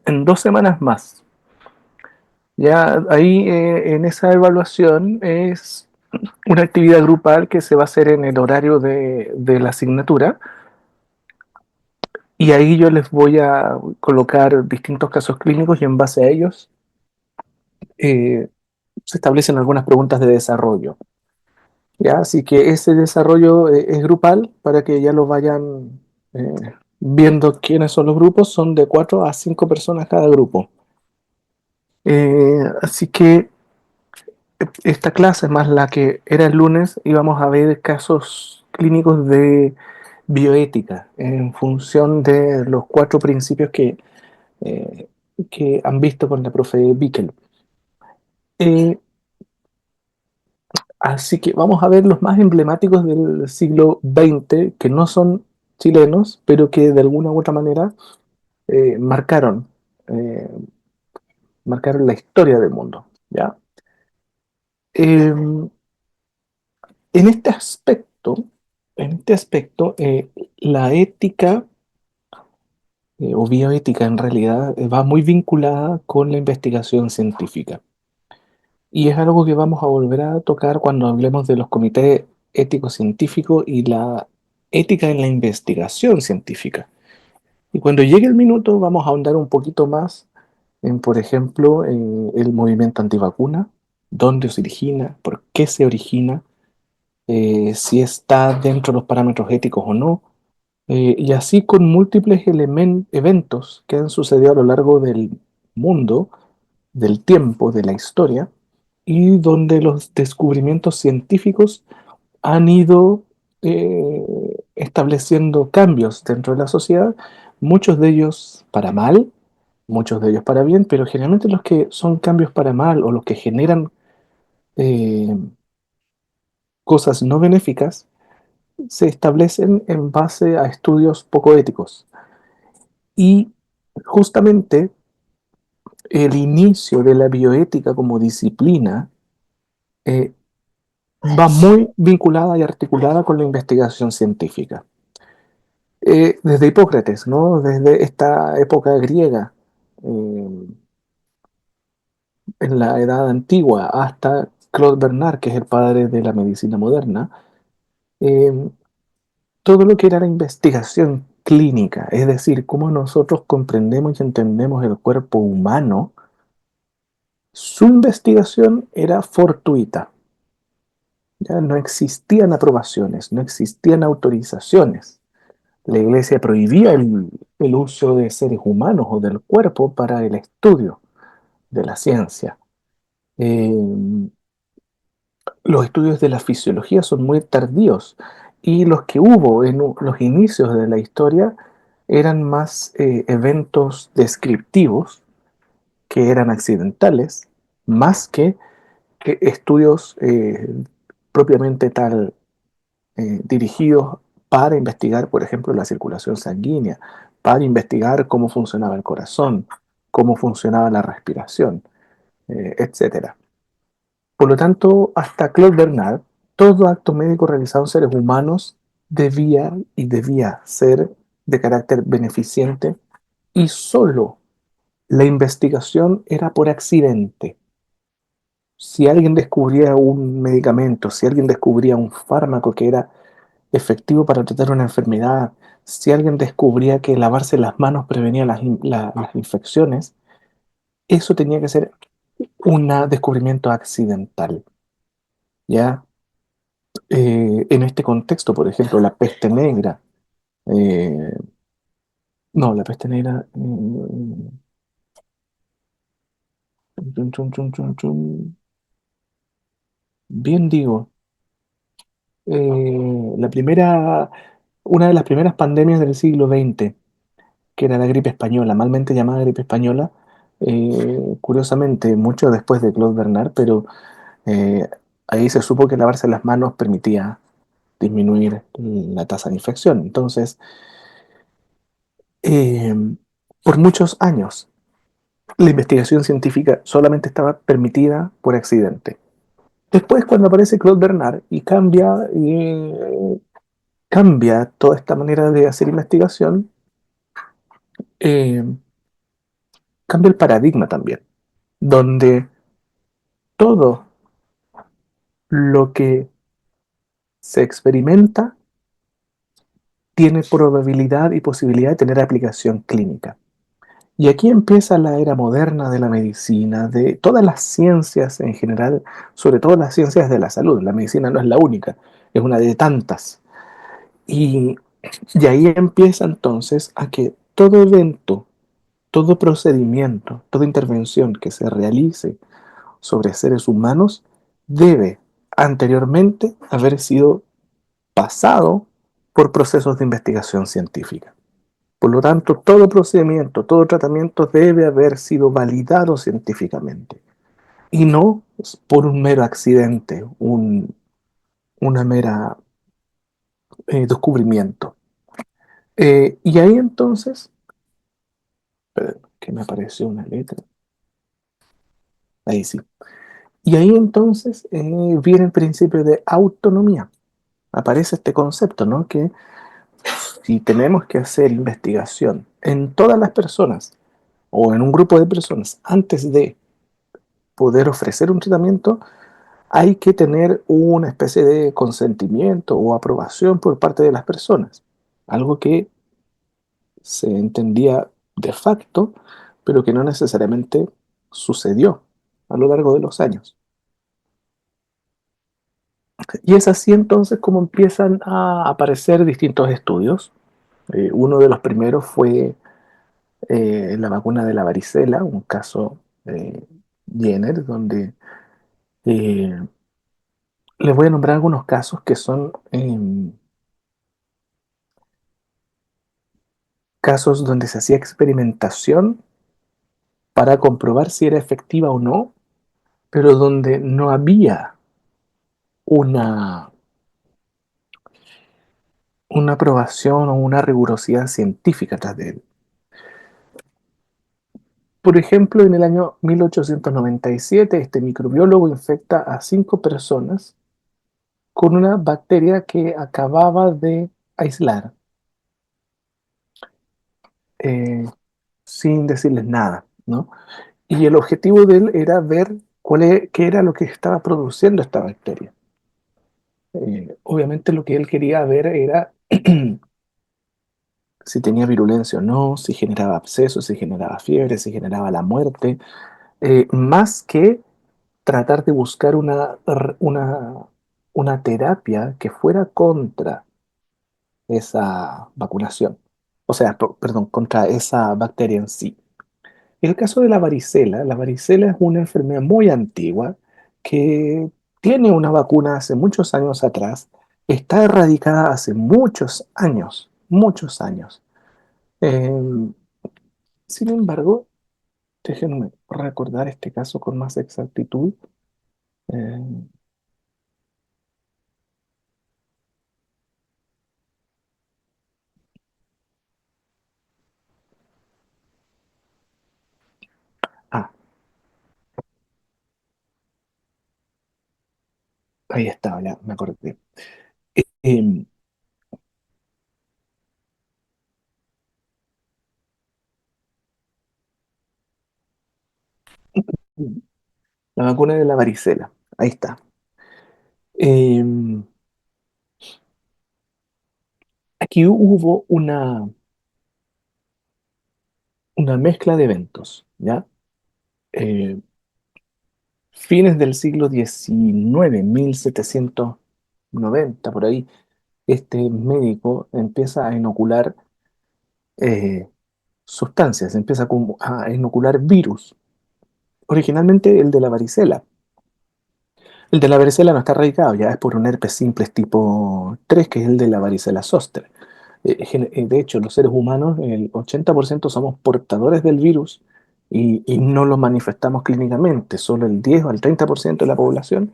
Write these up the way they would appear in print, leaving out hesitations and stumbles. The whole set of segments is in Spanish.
en 2 semanas más. Ya ahí en esa evaluación es una actividad grupal que se va a hacer en el horario de la asignatura y ahí yo les voy a colocar distintos casos clínicos y en base a ellos eh, se establecen algunas preguntas de desarrollo. ¿Ya? Así que ese desarrollo es grupal para que ya lo vayan eh, viendo quiénes son los grupos. Son de 4 a 5 personas cada grupo. Así que esta clase, más la que era el lunes, íbamos a ver casos clínicos de bioética en función de los 4 principios eh, que han visto con la profe Bickel. Eh, Así que vamos a ver los más emblemáticos del siglo XX, que no son chilenos, pero que de alguna u otra manera eh, marcaron, eh, marcaron la historia del mundo. ¿Ya? Eh, en este aspecto, en este aspecto la ética o bioética en realidad va muy vinculada con la investigación científica. Y es algo que vamos a volver a tocar cuando hablemos de los comités éticos científicos y la ética en la investigación científica. Y cuando llegue el minuto vamos a ahondar un poquito más en, por ejemplo, el movimiento antivacuna, dónde se origina, por qué se origina, si está dentro de los parámetros éticos o no, y así con múltiples eventos que han sucedido a lo largo del mundo, del tiempo, de la historia, y donde los descubrimientos científicos han ido eh, estableciendo cambios dentro de la sociedad, muchos de ellos para mal, muchos de ellos para bien, pero generalmente los que son cambios para mal o los que generan eh, cosas no benéficas se establecen en base a estudios poco éticos. Y justamente el inicio de la bioética como disciplina eh, va muy vinculada y articulada con la investigación científica. Desde Hipócrates, ¿no? Desde esta época griega, eh, en la Edad Antigua, hasta Claude Bernard, que es el padre de la medicina moderna, eh, todo lo que era la investigación clínica, es decir, cómo nosotros comprendemos y entendemos el cuerpo humano, su investigación era fortuita. Ya no existían aprobaciones, no existían autorizaciones. La iglesia prohibía el uso de seres humanos o del cuerpo para el estudio de la ciencia. Eh, los estudios de la fisiología son muy tardíos y los que hubo en los inicios de la historia eran más eventos descriptivos que eran accidentales, más que estudios propiamente tal dirigidos para investigar, por ejemplo, la circulación sanguínea, para investigar cómo funcionaba el corazón, cómo funcionaba la respiración, etcétera. Por lo tanto, hasta Claude Bernard, todo acto médico realizado en seres humanos debía ser de carácter beneficente y solo la investigación era por accidente. Si alguien descubría un medicamento, si alguien descubría un fármaco que era efectivo para tratar una enfermedad, si alguien descubría que lavarse las manos prevenía las infecciones, eso tenía que ser un descubrimiento accidental, ¿ya? En este contexto, por ejemplo, la peste negra, eh, no, la peste negra, chun, chun, chun, chun, chun, bien digo, la primera, una de las primeras pandemias del siglo XX, que era la gripe española, malmente llamada gripe española, curiosamente, mucho después de Claude Bernard, pero eh, ahí se supo que lavarse las manos permitía disminuir la tasa de infección. Entonces, eh, por muchos años, la investigación científica solamente estaba permitida por accidente. Después, cuando aparece Claude Bernard y cambia toda esta manera de hacer investigación, eh, cambia el paradigma también, donde todo lo que se experimenta tiene probabilidad y posibilidad de tener aplicación clínica. Y aquí empieza la era moderna de la medicina, de todas las ciencias en general, sobre todo las ciencias de la salud. La medicina no es la única, es una de tantas. Y, y ahí empieza entonces a que todo evento, todo procedimiento, toda intervención que se realice sobre seres humanos debe anteriormente haber sido pasado por procesos de investigación científica. Por lo tanto, todo procedimiento, todo tratamiento debe haber sido validado científicamente y no por un mero accidente, una mera descubrimiento. Y ahí entonces, que me apareció una letra, ahí sí. Y ahí entonces viene el principio de autonomía. Aparece este concepto, ¿no? Que si tenemos que hacer investigación en todas las personas o en un grupo de personas antes de poder ofrecer un tratamiento, hay que tener una especie de consentimiento o aprobación por parte de las personas. Algo que se entendía de facto, pero que no necesariamente sucedió a lo largo de los años. Y es así entonces como empiezan a aparecer distintos estudios. Uno de los primeros fue la vacuna de la varicela, un caso Jenner, donde eh, les voy a nombrar algunos casos que son casos donde se hacía experimentación para comprobar si era efectiva o no, pero donde no había una, una aprobación o una rigurosidad científica tras de él. Por ejemplo, en el año 1897, este microbiólogo infecta a 5 personas con una bacteria que acababa de aislar, eh, sin decirles nada, ¿no? Y el objetivo de él era ver qué era lo que estaba produciendo esta bacteria. Obviamente lo que él quería ver era si tenía virulencia o no, si generaba abscesos, si generaba fiebre, si generaba la muerte, más que tratar de buscar una terapia que fuera contra esa vacunación, o sea, perdón, contra esa bacteria en sí. En el caso de la varicela es una enfermedad muy antigua que tiene una vacuna hace muchos años atrás, está erradicada hace muchos años. Eh, Sin embargo, déjenme recordar este caso con más exactitud. Eh, ah, Ahí estaba, ya me acordé. Eh, la vacuna de la varicela, ahí está. Eh, Aquí hubo una mezcla de eventos, ¿ya? Eh, Fines del siglo XIX, 1790 por ahí, este médico empieza a inocular eh, sustancias, empieza a inocular virus. Originalmente el de la varicela. El de la varicela no está radicado, ya es por un herpes simples tipo 3 que es el de la varicela zoster. De hecho, los seres humanos, el 80% somos portadores del virus y no lo manifestamos clínicamente. Solo el 10 o el 30% de la población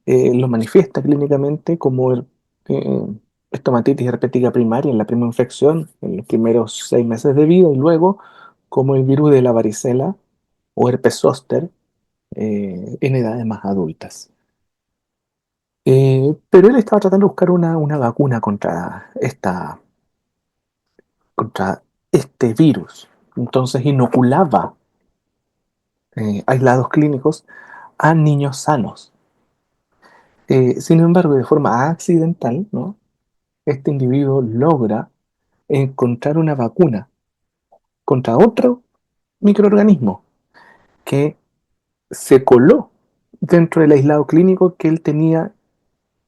lo manifiesta clínicamente como eh, estomatitis herpética primaria en la primera infección, en los primeros 6 meses de vida, y luego como el virus de la varicela o herpes zóster en edades más adultas. Pero él estaba tratando de buscar una vacuna contra este virus. Entonces inoculaba. aislados clínicos a niños sanos. Sin embargo, de forma accidental, ¿no? Este individuo logra encontrar una vacuna contra otro microorganismo que se coló dentro del aislado clínico que él tenía,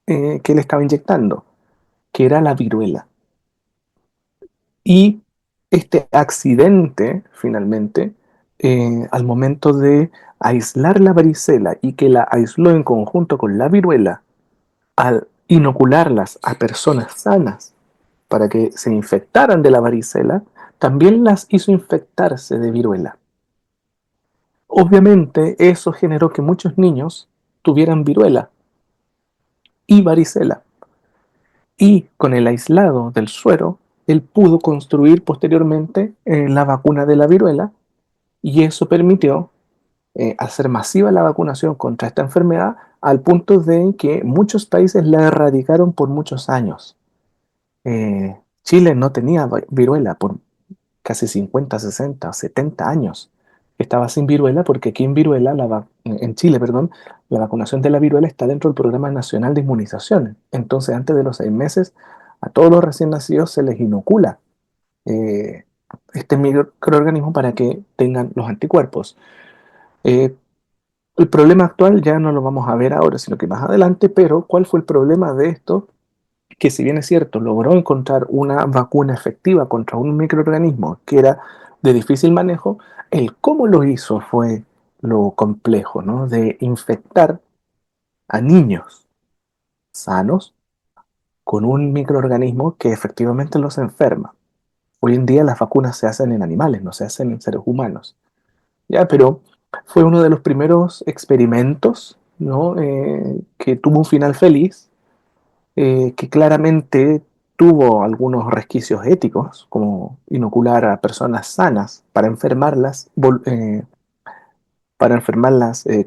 que él estaba inyectando, que era la viruela. Y este accidente, finalmente, al momento de aislar la varicela y que la aisló en conjunto con la viruela, al inocularlas a personas sanas para que se infectaran de la varicela, también las hizo infectarse de viruela. Obviamente eso generó que muchos niños tuvieran viruela y varicela. Y con el aislado del suero, él pudo construir posteriormente la vacuna de la viruela y eso permitió hacer masiva la vacunación contra esta enfermedad al punto de que muchos países la erradicaron por muchos años. Chile no tenía viruela por casi 50, 60, 70 años. Estaba sin viruela porque aquí en viruela, en Chile, perdón, la vacunación de la viruela está dentro del Programa Nacional de Inmunización. Entonces, antes de los 6 meses, a todos los recién nacidos se les inocula eh, este microorganismo para que tengan los anticuerpos. Eh, el problema actual ya no lo vamos a ver ahora, sino que más adelante, pero ¿cuál fue el problema de esto? Que si bien es cierto, logró encontrar una vacuna efectiva contra un microorganismo que era de difícil manejo, el cómo lo hizo fue lo complejo, ¿no? De infectar a niños sanos con un microorganismo que efectivamente los enferma. Hoy en día las vacunas se hacen en animales, no se hacen en seres humanos. Ya, pero fue uno de los primeros experimentos, ¿no? Que tuvo un final feliz, que claramente tuvo algunos resquicios éticos, como inocular a personas sanas para enfermarlas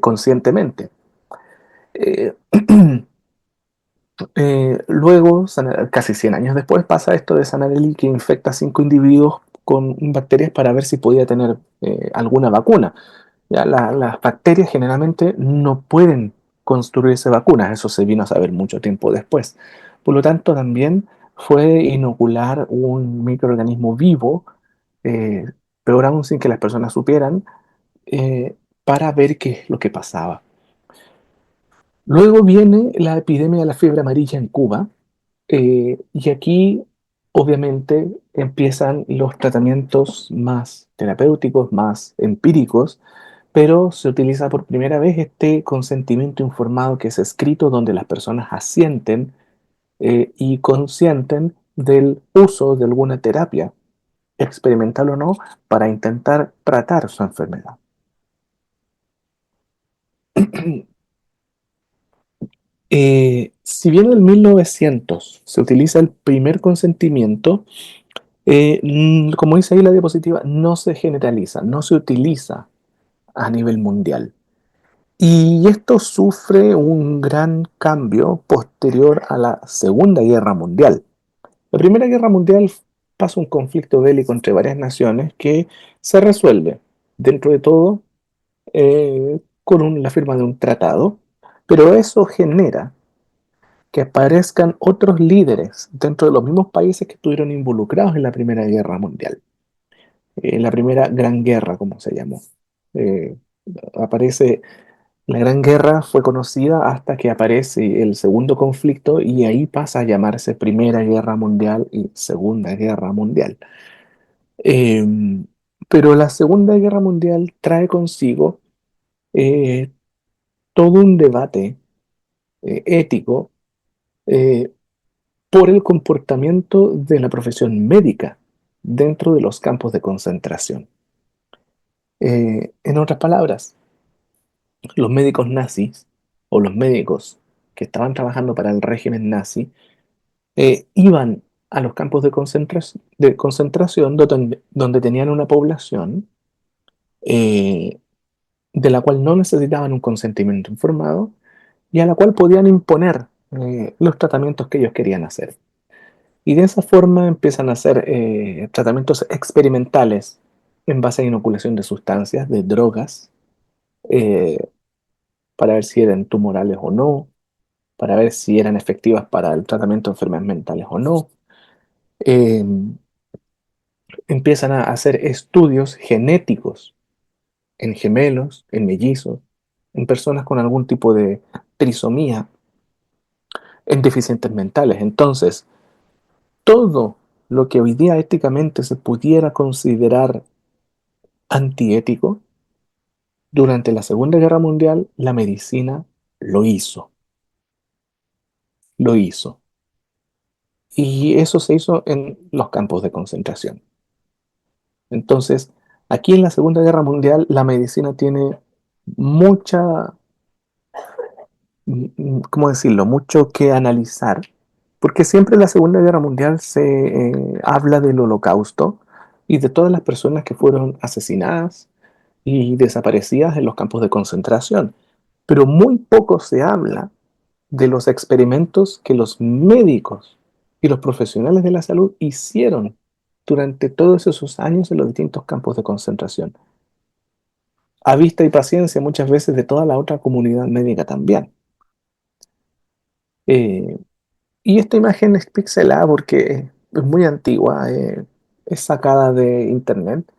conscientemente. Eh, luego, casi 100 años después, pasa esto de Sanarelli que infecta a 5 individuos con bacterias para ver si podía tener alguna vacuna. Ya las bacterias generalmente no pueden construirse vacunas, eso se vino a saber mucho tiempo después. Por lo tanto, también fue inocular un microorganismo vivo, eh, peor aún sin que las personas supieran, eh, para ver qué es lo que pasaba. Luego viene la epidemia de la fiebre amarilla en Cuba, y aquí obviamente empiezan los tratamientos más terapéuticos, más empíricos, pero se utiliza por primera vez este consentimiento informado que es escrito donde las personas asienten y consienten del uso de alguna terapia, experimental o no, para intentar tratar su enfermedad. Si bien en 1900 se utiliza el primer consentimiento, como dice ahí la diapositiva, no se generaliza, no se utiliza a nivel mundial. Y esto sufre un gran cambio posterior a la Segunda Guerra Mundial. La Primera Guerra Mundial pasa un conflicto bélico entre varias naciones que se resuelve, dentro de todo, con la firma de un tratado, pero eso genera que aparezcan otros líderes dentro de los mismos países que estuvieron involucrados en la Primera Guerra Mundial, la Primera Gran Guerra, como se llamó. Eh, aparece La Gran Guerra fue conocida hasta que aparece el segundo conflicto y ahí pasa a llamarse Primera Guerra Mundial y Segunda Guerra Mundial. Eh, pero la Segunda Guerra Mundial trae consigo eh, todo un debate ético eh, por el comportamiento de la profesión médica dentro de los campos de concentración. En otras palabras, los médicos nazis o los médicos que estaban trabajando para el régimen nazi iban a los campos de concentración donde tenían una población eh, de la cual no necesitaban un consentimiento informado y a la cual podían imponer los tratamientos que ellos querían hacer. Y de esa forma empiezan a hacer tratamientos experimentales en base a inoculación de sustancias, de drogas, eh, para ver si eran tumorales o no, para ver si eran efectivas para el tratamiento de enfermedades mentales o no. Eh, Empiezan a hacer estudios genéticos en gemelos, en mellizos, en personas con algún tipo de trisomía, en deficientes mentales. Entonces, todo lo que hoy día éticamente se pudiera considerar antiético, durante la Segunda Guerra Mundial la medicina lo hizo, lo hizo. Y eso se hizo en los campos de concentración. Entonces, aquí en la Segunda Guerra Mundial la medicina tiene mucha, ¿cómo decirlo?, mucho que analizar, porque siempre en la Segunda Guerra Mundial se habla del Holocausto y de todas las personas que fueron asesinadas y desaparecidas en los campos de concentración, pero muy poco se habla de los experimentos que los médicos y los profesionales de la salud hicieron durante todos esos años en los distintos campos de concentración, a vista y paciencia muchas veces de toda la otra comunidad médica también. Eh, y esta imagen es pixelada porque es muy antigua, es sacada de internet,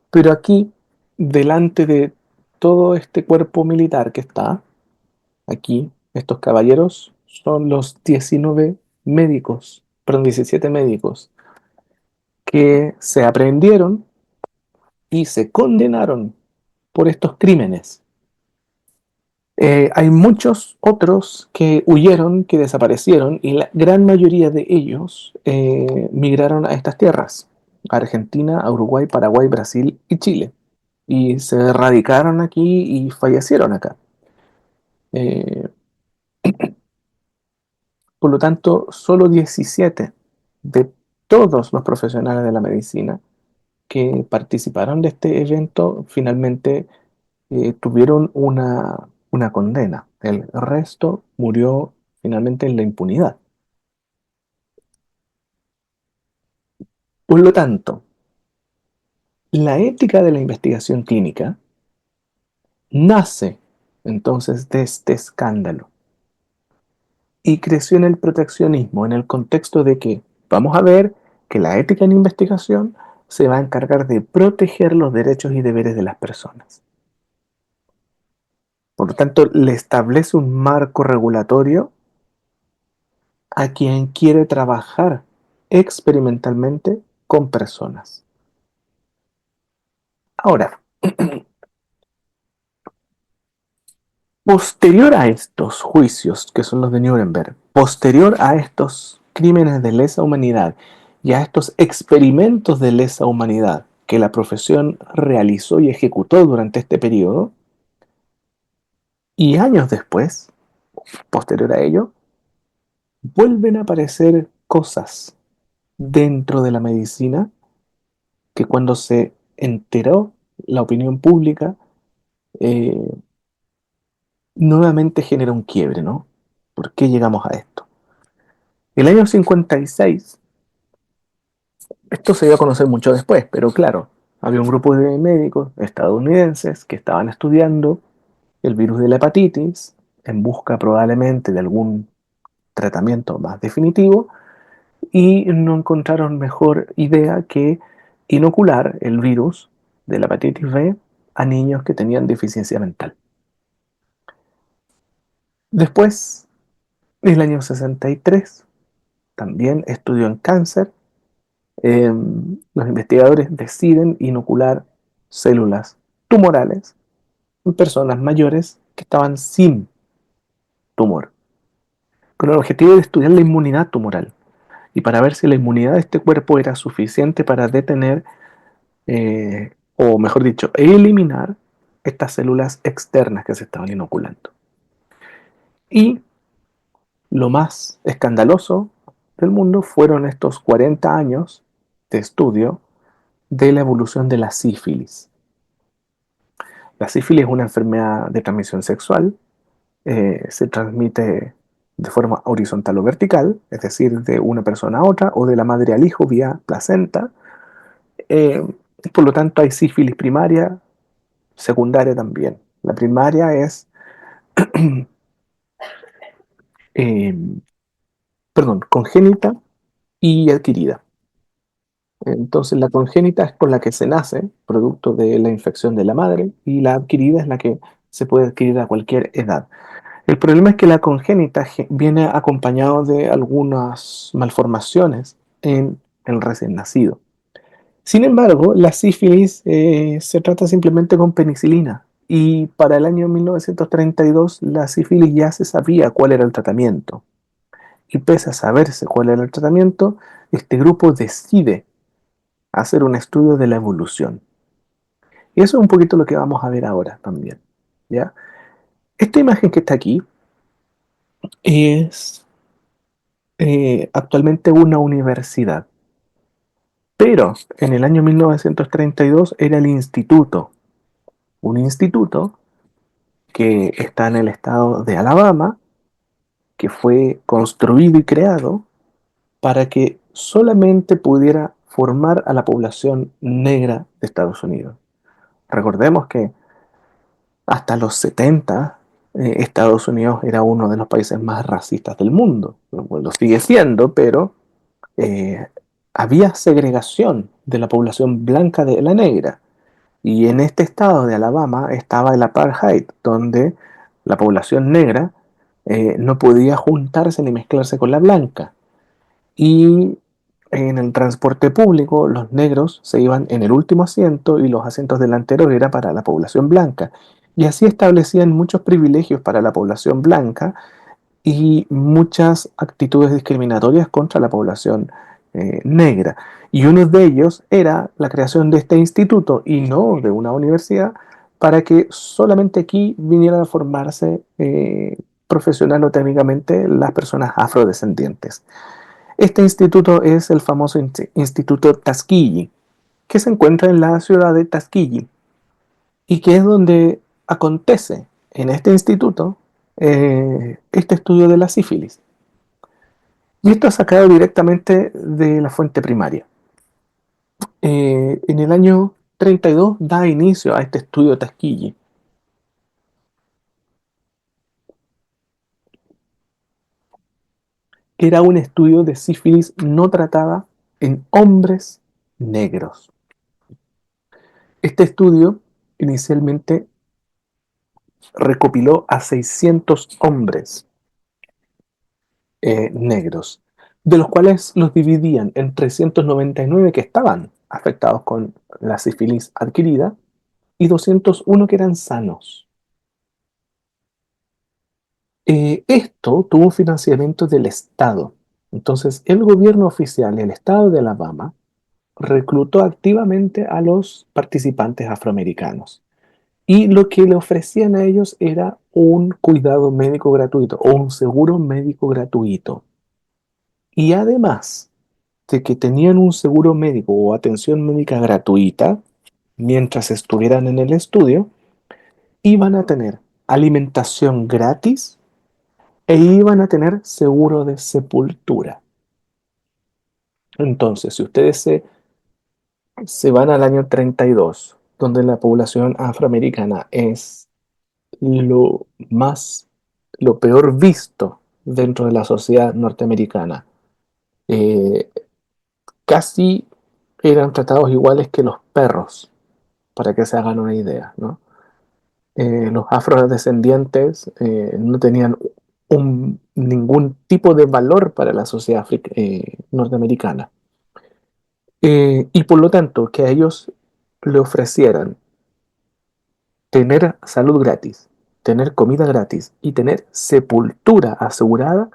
pero aquí, delante de todo este cuerpo militar que está aquí, estos caballeros son los 19 médicos, perdón, 17 médicos que se aprendieron y se condenaron por estos crímenes. Hay muchos otros que huyeron, que desaparecieron, y la gran mayoría de ellos migraron a estas tierras, a Argentina, a Uruguay, Paraguay, Brasil y Chile, y se radicaron aquí y fallecieron acá. Eh, por lo tanto, solo 17 de todos los profesionales de la medicina que participaron de este evento finalmente tuvieron una condena. El resto murió finalmente en la impunidad. Por lo tanto, la ética de la investigación clínica nace entonces de este escándalo y creció en el proteccionismo, en el contexto de que vamos a ver que la ética en investigación se va a encargar de proteger los derechos y deberes de las personas. Por lo tanto, le establece un marco regulatorio a quien quiere trabajar experimentalmente con personas. Ahora, posterior a estos juicios, que son los de Nuremberg, posterior a estos crímenes de lesa humanidad y a estos experimentos de lesa humanidad que la profesión realizó y ejecutó durante este periodo, y años después, posterior a ello, vuelven a aparecer cosas dentro de la medicina que cuando se enteró la opinión pública, eh, nuevamente genera un quiebre, ¿no? ¿Por qué llegamos a esto? El año 56, esto se dio a conocer mucho después, pero claro, había un grupo de médicos estadounidenses que estaban estudiando el virus de la hepatitis en busca probablemente de algún tratamiento más definitivo y no encontraron mejor idea que inocular el virus de la hepatitis B a niños que tenían deficiencia mental. Después, en el año 63, también estudió en cáncer. Los investigadores deciden inocular células tumorales en personas mayores que estaban sin tumor, con el objetivo de estudiar la inmunidad tumoral y para ver si la inmunidad de este cuerpo era suficiente para detener, o mejor dicho, eliminar estas células externas que se estaban inoculando. Y lo más escandaloso del mundo fueron estos 40 años de estudio de la evolución de la sífilis. La sífilis es una enfermedad de transmisión sexual, se transmite de forma horizontal o vertical, es decir, de una persona a otra o de la madre al hijo vía placenta. Eh, por lo tanto, hay sífilis primaria, secundaria también. La primaria es, eh, perdón, congénita y adquirida. Entonces, la congénita es con la que se nace, producto de la infección de la madre, y la adquirida es la que se puede adquirir a cualquier edad. El problema es que la congénita viene acompañado de algunas malformaciones en el recién nacido. Sin embargo, la sífilis se trata simplemente con penicilina y para el año 1932 la sífilis ya se sabía cuál era el tratamiento. Y pese a saberse cuál era el tratamiento, este grupo decide hacer un estudio de la evolución. Y eso es un poquito lo que vamos a ver ahora también. ¿Ya? Esta imagen que está aquí es actualmente una universidad, pero en el año 1932 era el instituto, un instituto que está en el estado de Alabama, que fue construido y creado para que solamente pudiera formar a la población negra de Estados Unidos. Recordemos que hasta los 70 Estados Unidos era uno de los países más racistas del mundo. Bueno, lo sigue siendo, pero eh, había segregación de la población blanca de la negra. Y en este estado de Alabama estaba el apartheid, donde la población negra no podía juntarse ni mezclarse con la blanca. Y en el transporte público los negros se iban en el último asiento y los asientos delanteros era para la población blanca. Y así establecían muchos privilegios para la población blanca y muchas actitudes discriminatorias contra la población negra. Y uno de ellos era la creación de este instituto y no de una universidad para que solamente aquí vinieran a formarse profesional o técnicamente las personas afrodescendientes. Este instituto es el famoso Instituto Tuskegee, que se encuentra en la ciudad de Tuskegee y que es donde acontece en este instituto este estudio de la sífilis. Y esto es sacado directamente de la fuente primaria. En el año 32 da inicio a este estudio de Tuskegee. Era un estudio de sífilis no tratada en hombres negros. Este estudio inicialmente recopiló a 600 hombres negros, de los cuales los dividían en 399 que estaban afectados con la sífilis adquirida y 201 que eran sanos. Esto tuvo un financiamiento del Estado. Entonces, el gobierno oficial, el Estado de Alabama, reclutó activamente a los participantes afroamericanos. Y lo que le ofrecían a ellos era un cuidado médico gratuito o un seguro médico gratuito. Y además de que tenían un seguro médico o atención médica gratuita mientras estuvieran en el estudio, iban a tener alimentación gratis e iban a tener seguro de sepultura. Entonces, si ustedes se van al año 32, donde la población afroamericana es lo lo peor visto dentro de la sociedad norteamericana, eh, casi eran tratados iguales que los perros, para que se hagan una idea, ¿no? Los afrodescendientes no tenían ningún tipo de valor para la sociedad norteamericana. Y por lo tanto, que a ellos le ofrecieran tener salud gratis, tener comida gratis y tener sepultura asegurada,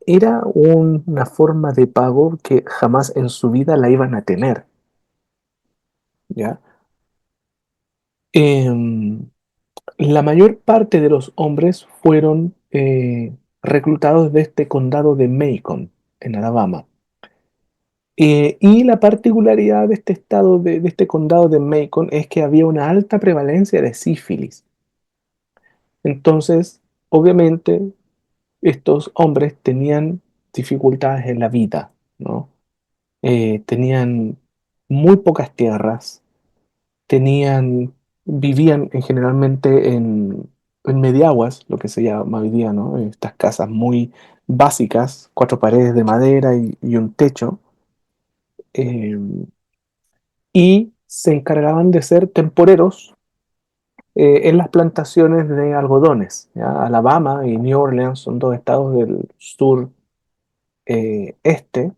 era una forma de pago que jamás en su vida la iban a tener, ¿ya? Em, la mayor parte de los hombres fueron reclutados de este condado de Macon, en Alabama. Y la particularidad de este estado, de este condado de Macon, es que había una alta prevalencia de sífilis. Entonces, obviamente, estos hombres tenían dificultades en la vida, ¿no? Tenían muy pocas tierras, tenían vivían generalmente en mediaguas, lo que se llama hoy día, ¿no? Estas casas muy básicas, cuatro paredes de madera y un techo, eh, y se encargaban de ser temporeros en las plantaciones de algodones. ¿Ya? Alabama y New Orleans son dos estados del sur este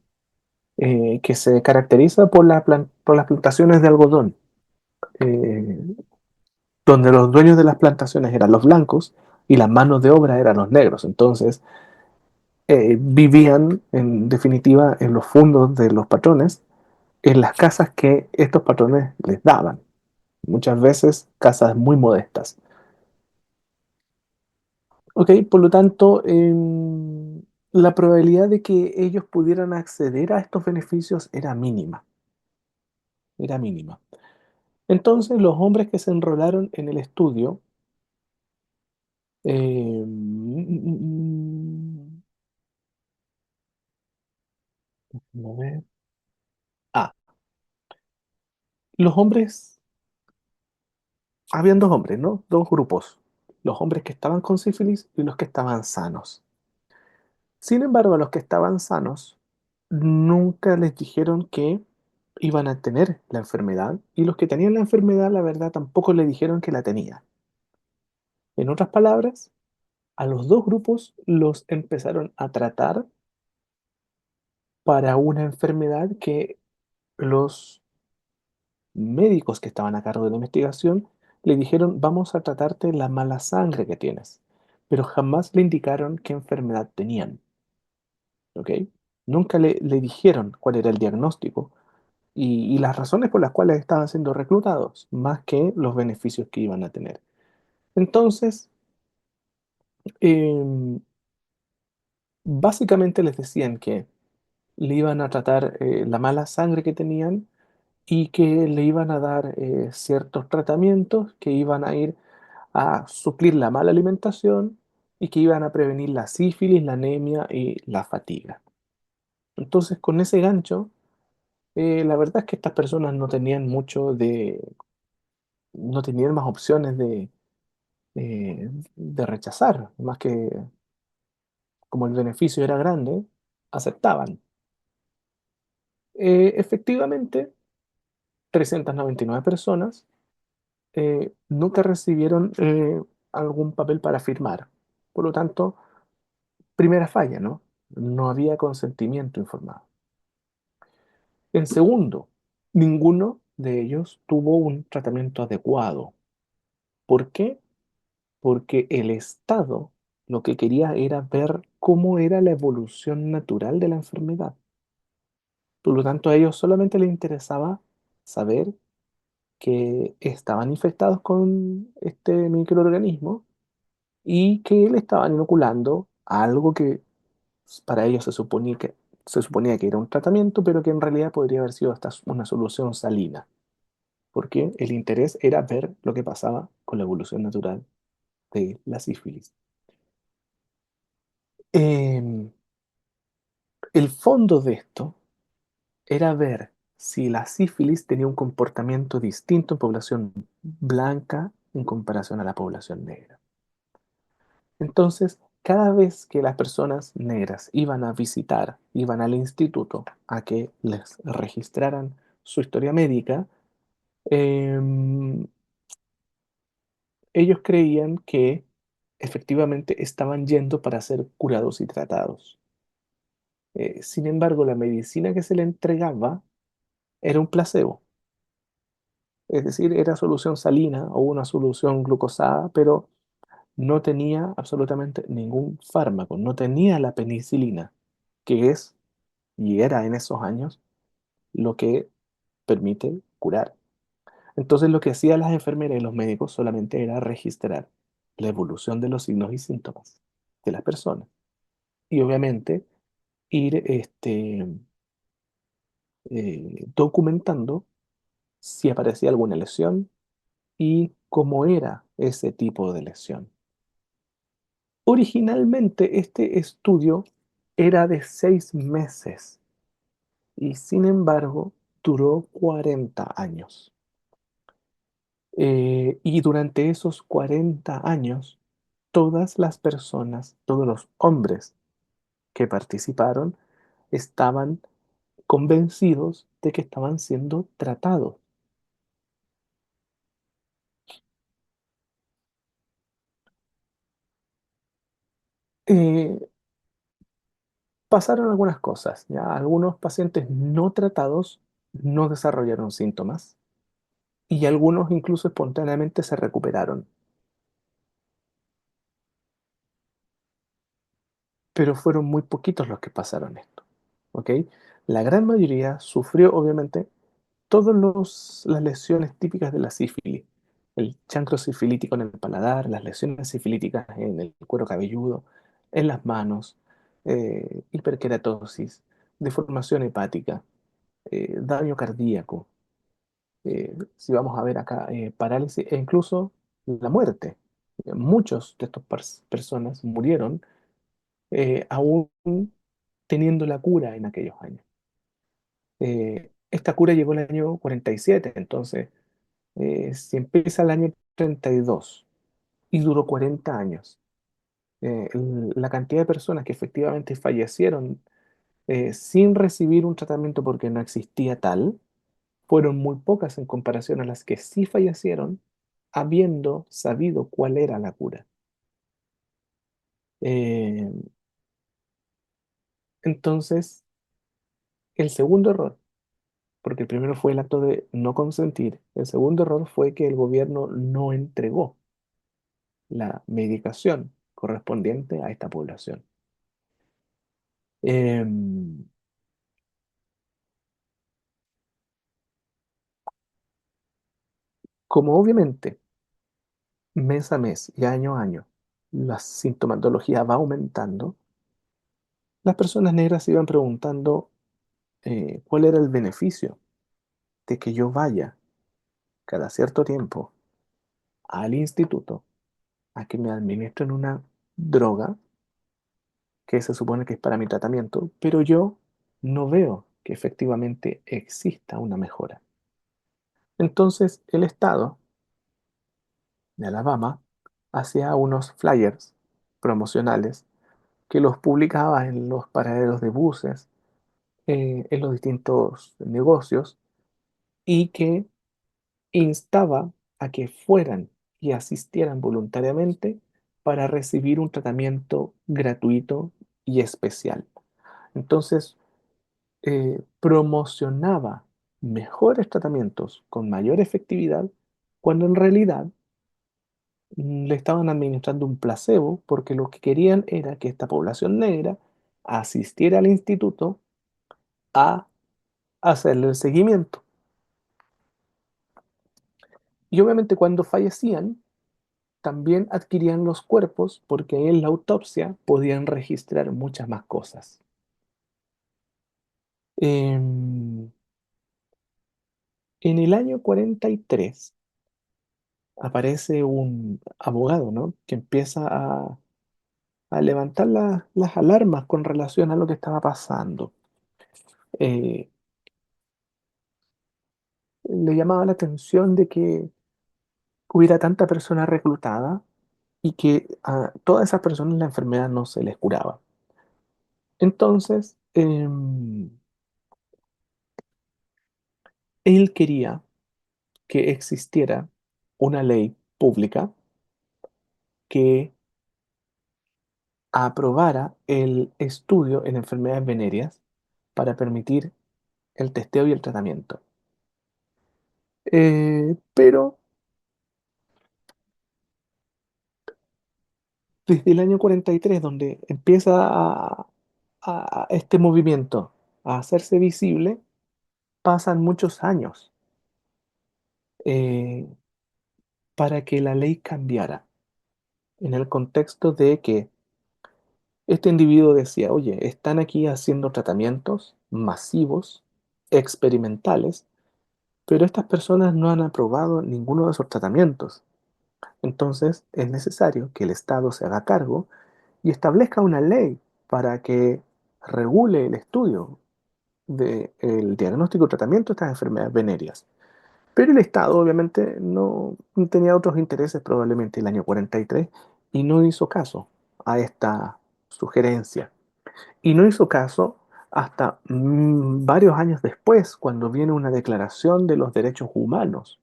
que se caracteriza por, por las plantaciones de algodón, eh, donde los dueños de las plantaciones eran los blancos y las manos de obra eran los negros. Entonces, vivían en definitiva en los fundos de los patrones, en las casas que estos patrones les daban. Muchas veces casas muy modestas. Ok, por lo tanto, la probabilidad de que ellos pudieran acceder a estos beneficios era mínima, era mínima. Entonces, los hombres que se enrolaron en el estudio, eh, a ver. Ah, los hombres, habían dos hombres, ¿no? Dos grupos, los hombres que estaban con sífilis y los que estaban sanos. Sin embargo, a los que estaban sanos, nunca les dijeron que iban a tener la enfermedad y los que tenían la enfermedad, la verdad, tampoco le dijeron que la tenían. En otras palabras, a los dos grupos los empezaron a tratar para una enfermedad que los médicos que estaban a cargo de la investigación le dijeron, vamos a tratarte la mala sangre que tienes, pero jamás le indicaron qué enfermedad tenían, ¿ok? Nunca le dijeron cuál era el diagnóstico y las razones por las cuales estaban siendo reclutados, más que los beneficios que iban a tener. Entonces, em, básicamente les decían que le iban a tratar la mala sangre que tenían y que le iban a dar ciertos tratamientos que iban a ir a suplir la mala alimentación y que iban a prevenir la sífilis, la anemia y la fatiga. Entonces, con ese gancho, la verdad es que estas personas no tenían mucho no tenían más opciones de rechazar, más que como el beneficio era grande, aceptaban. Efectivamente, 399 personas nunca recibieron algún papel para firmar. Por lo tanto, primera falla, ¿no? No había consentimiento informado. En segundo, ninguno de ellos tuvo un tratamiento adecuado. ¿Por qué? Porque el Estado lo que quería era ver cómo era la evolución natural de la enfermedad. Por lo tanto, a ellos solamente les interesaba saber que estaban infectados con este microorganismo y que le estaban inoculando algo que para ellos se suponía que era un tratamiento, pero que en realidad podría haber sido hasta una solución salina, porque el interés era ver lo que pasaba con la evolución natural de la sífilis. Em, el fondo de esto era ver si la sífilis tenía un comportamiento distinto en población blanca en comparación a la población negra. Entonces, cada vez que las personas negras iban a visitar, iban al instituto a que les registraran su historia médica, em, ellos creían que efectivamente estaban yendo para ser curados y tratados. Sin embargo, la medicina que se le entregaba era un placebo, es decir, era solución salina o una solución glucosada, pero no tenía absolutamente ningún fármaco, no tenía la penicilina, que es, y era en esos años, lo que permite curar. Entonces lo que hacían las enfermeras y los médicos solamente era registrar la evolución de los signos y síntomas de las personas. Y obviamente ir documentando si aparecía alguna lesión y cómo era ese tipo de lesión. Originalmente este estudio era de 6 meses y sin embargo duró 40 años. Y durante esos 40 años, todas las personas, todos los hombres que participaron, estaban convencidos de que estaban siendo tratados. Eh, Pasaron algunas cosas, ¿ya? Algunos pacientes no tratados no desarrollaron síntomas y algunos incluso espontáneamente se recuperaron, pero fueron muy poquitos los que pasaron esto, ¿ok? La gran mayoría sufrió, obviamente, todas las lesiones típicas de la sífilis, el chancro sifilítico en el paladar, las lesiones sifilíticas en el cuero cabelludo, en las manos, hiperkeratosis, deformación hepática, daño cardíaco, si vamos a ver acá, parálisis e incluso la muerte. Muchos de estas personas murieron aún teniendo la cura en aquellos años. Esta cura llegó el año 47, entonces si empieza el año 32 y duró 40 años, la cantidad de personas que efectivamente fallecieron sin recibir un tratamiento porque no existía tal, fueron muy pocas en comparación a las que sí fallecieron habiendo sabido cuál era la cura. Eh, entonces, el segundo error, porque el primero fue el acto de no consentir, el segundo error fue que el gobierno no entregó la medicación correspondiente a esta población. Eh, Como obviamente mes a mes y año a año la sintomatología va aumentando, las personas negras se iban preguntando cuál era el beneficio de que yo vaya cada cierto tiempo al instituto a que me administren una droga que se supone que es para mi tratamiento, pero yo no veo que efectivamente exista una mejora. Entonces el Estado de Alabama hacía unos flyers promocionales que los publicaba en los paraderos de buses, en los distintos negocios y que instaba a que fueran y asistieran voluntariamente para recibir un tratamiento gratuito y especial. Entonces, promocionaba mejores tratamientos con mayor efectividad cuando en realidad le estaban administrando un placebo porque lo que querían era que esta población negra asistiera al instituto a hacerle el seguimiento. Y obviamente cuando fallecían, también adquirían los cuerpos porque ahí en la autopsia podían registrar muchas más cosas. En el año 43 aparece un abogado, ¿no? Que empieza a levantar las alarmas con relación a lo que estaba pasando. Eh, Le llamaba la atención de que hubiera tanta persona reclutada y que a todas esas personas la enfermedad no se les curaba. Entonces, él quería que existiera una ley pública que aprobara el estudio en enfermedades venéreas para permitir el testeo y el tratamiento. Pero desde el año 43, donde empieza a este movimiento a hacerse visible, pasan muchos años eh, para que la ley cambiara, en el contexto de que este individuo decía, oye, están aquí haciendo tratamientos masivos, experimentales, pero estas personas no han aprobado ninguno de esos tratamientos. Entonces es necesario que el Estado se haga cargo y establezca una ley para que regule el estudio del diagnóstico y tratamiento de estas enfermedades venéreas. Pero el Estado obviamente no tenía otros intereses probablemente el año 43 y no hizo caso a esta sugerencia. Y no hizo caso hasta varios años después, cuando viene una declaración de los derechos humanos,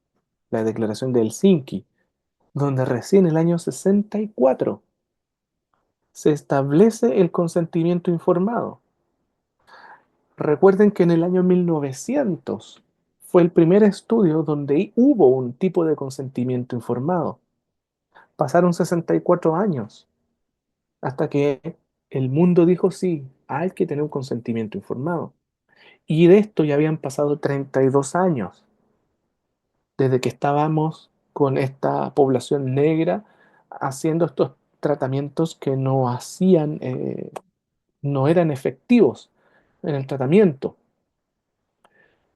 la declaración de Helsinki, donde recién en el año 64 se establece el consentimiento informado. Recuerden que en el año 1900 fue el primer estudio donde hubo un tipo de consentimiento informado. Pasaron 64 años hasta que el mundo dijo sí, hay que tener un consentimiento informado. Y de esto ya habían pasado 32 años desde que estábamos con esta población negra haciendo estos tratamientos que no hacían, no eran efectivos en el tratamiento.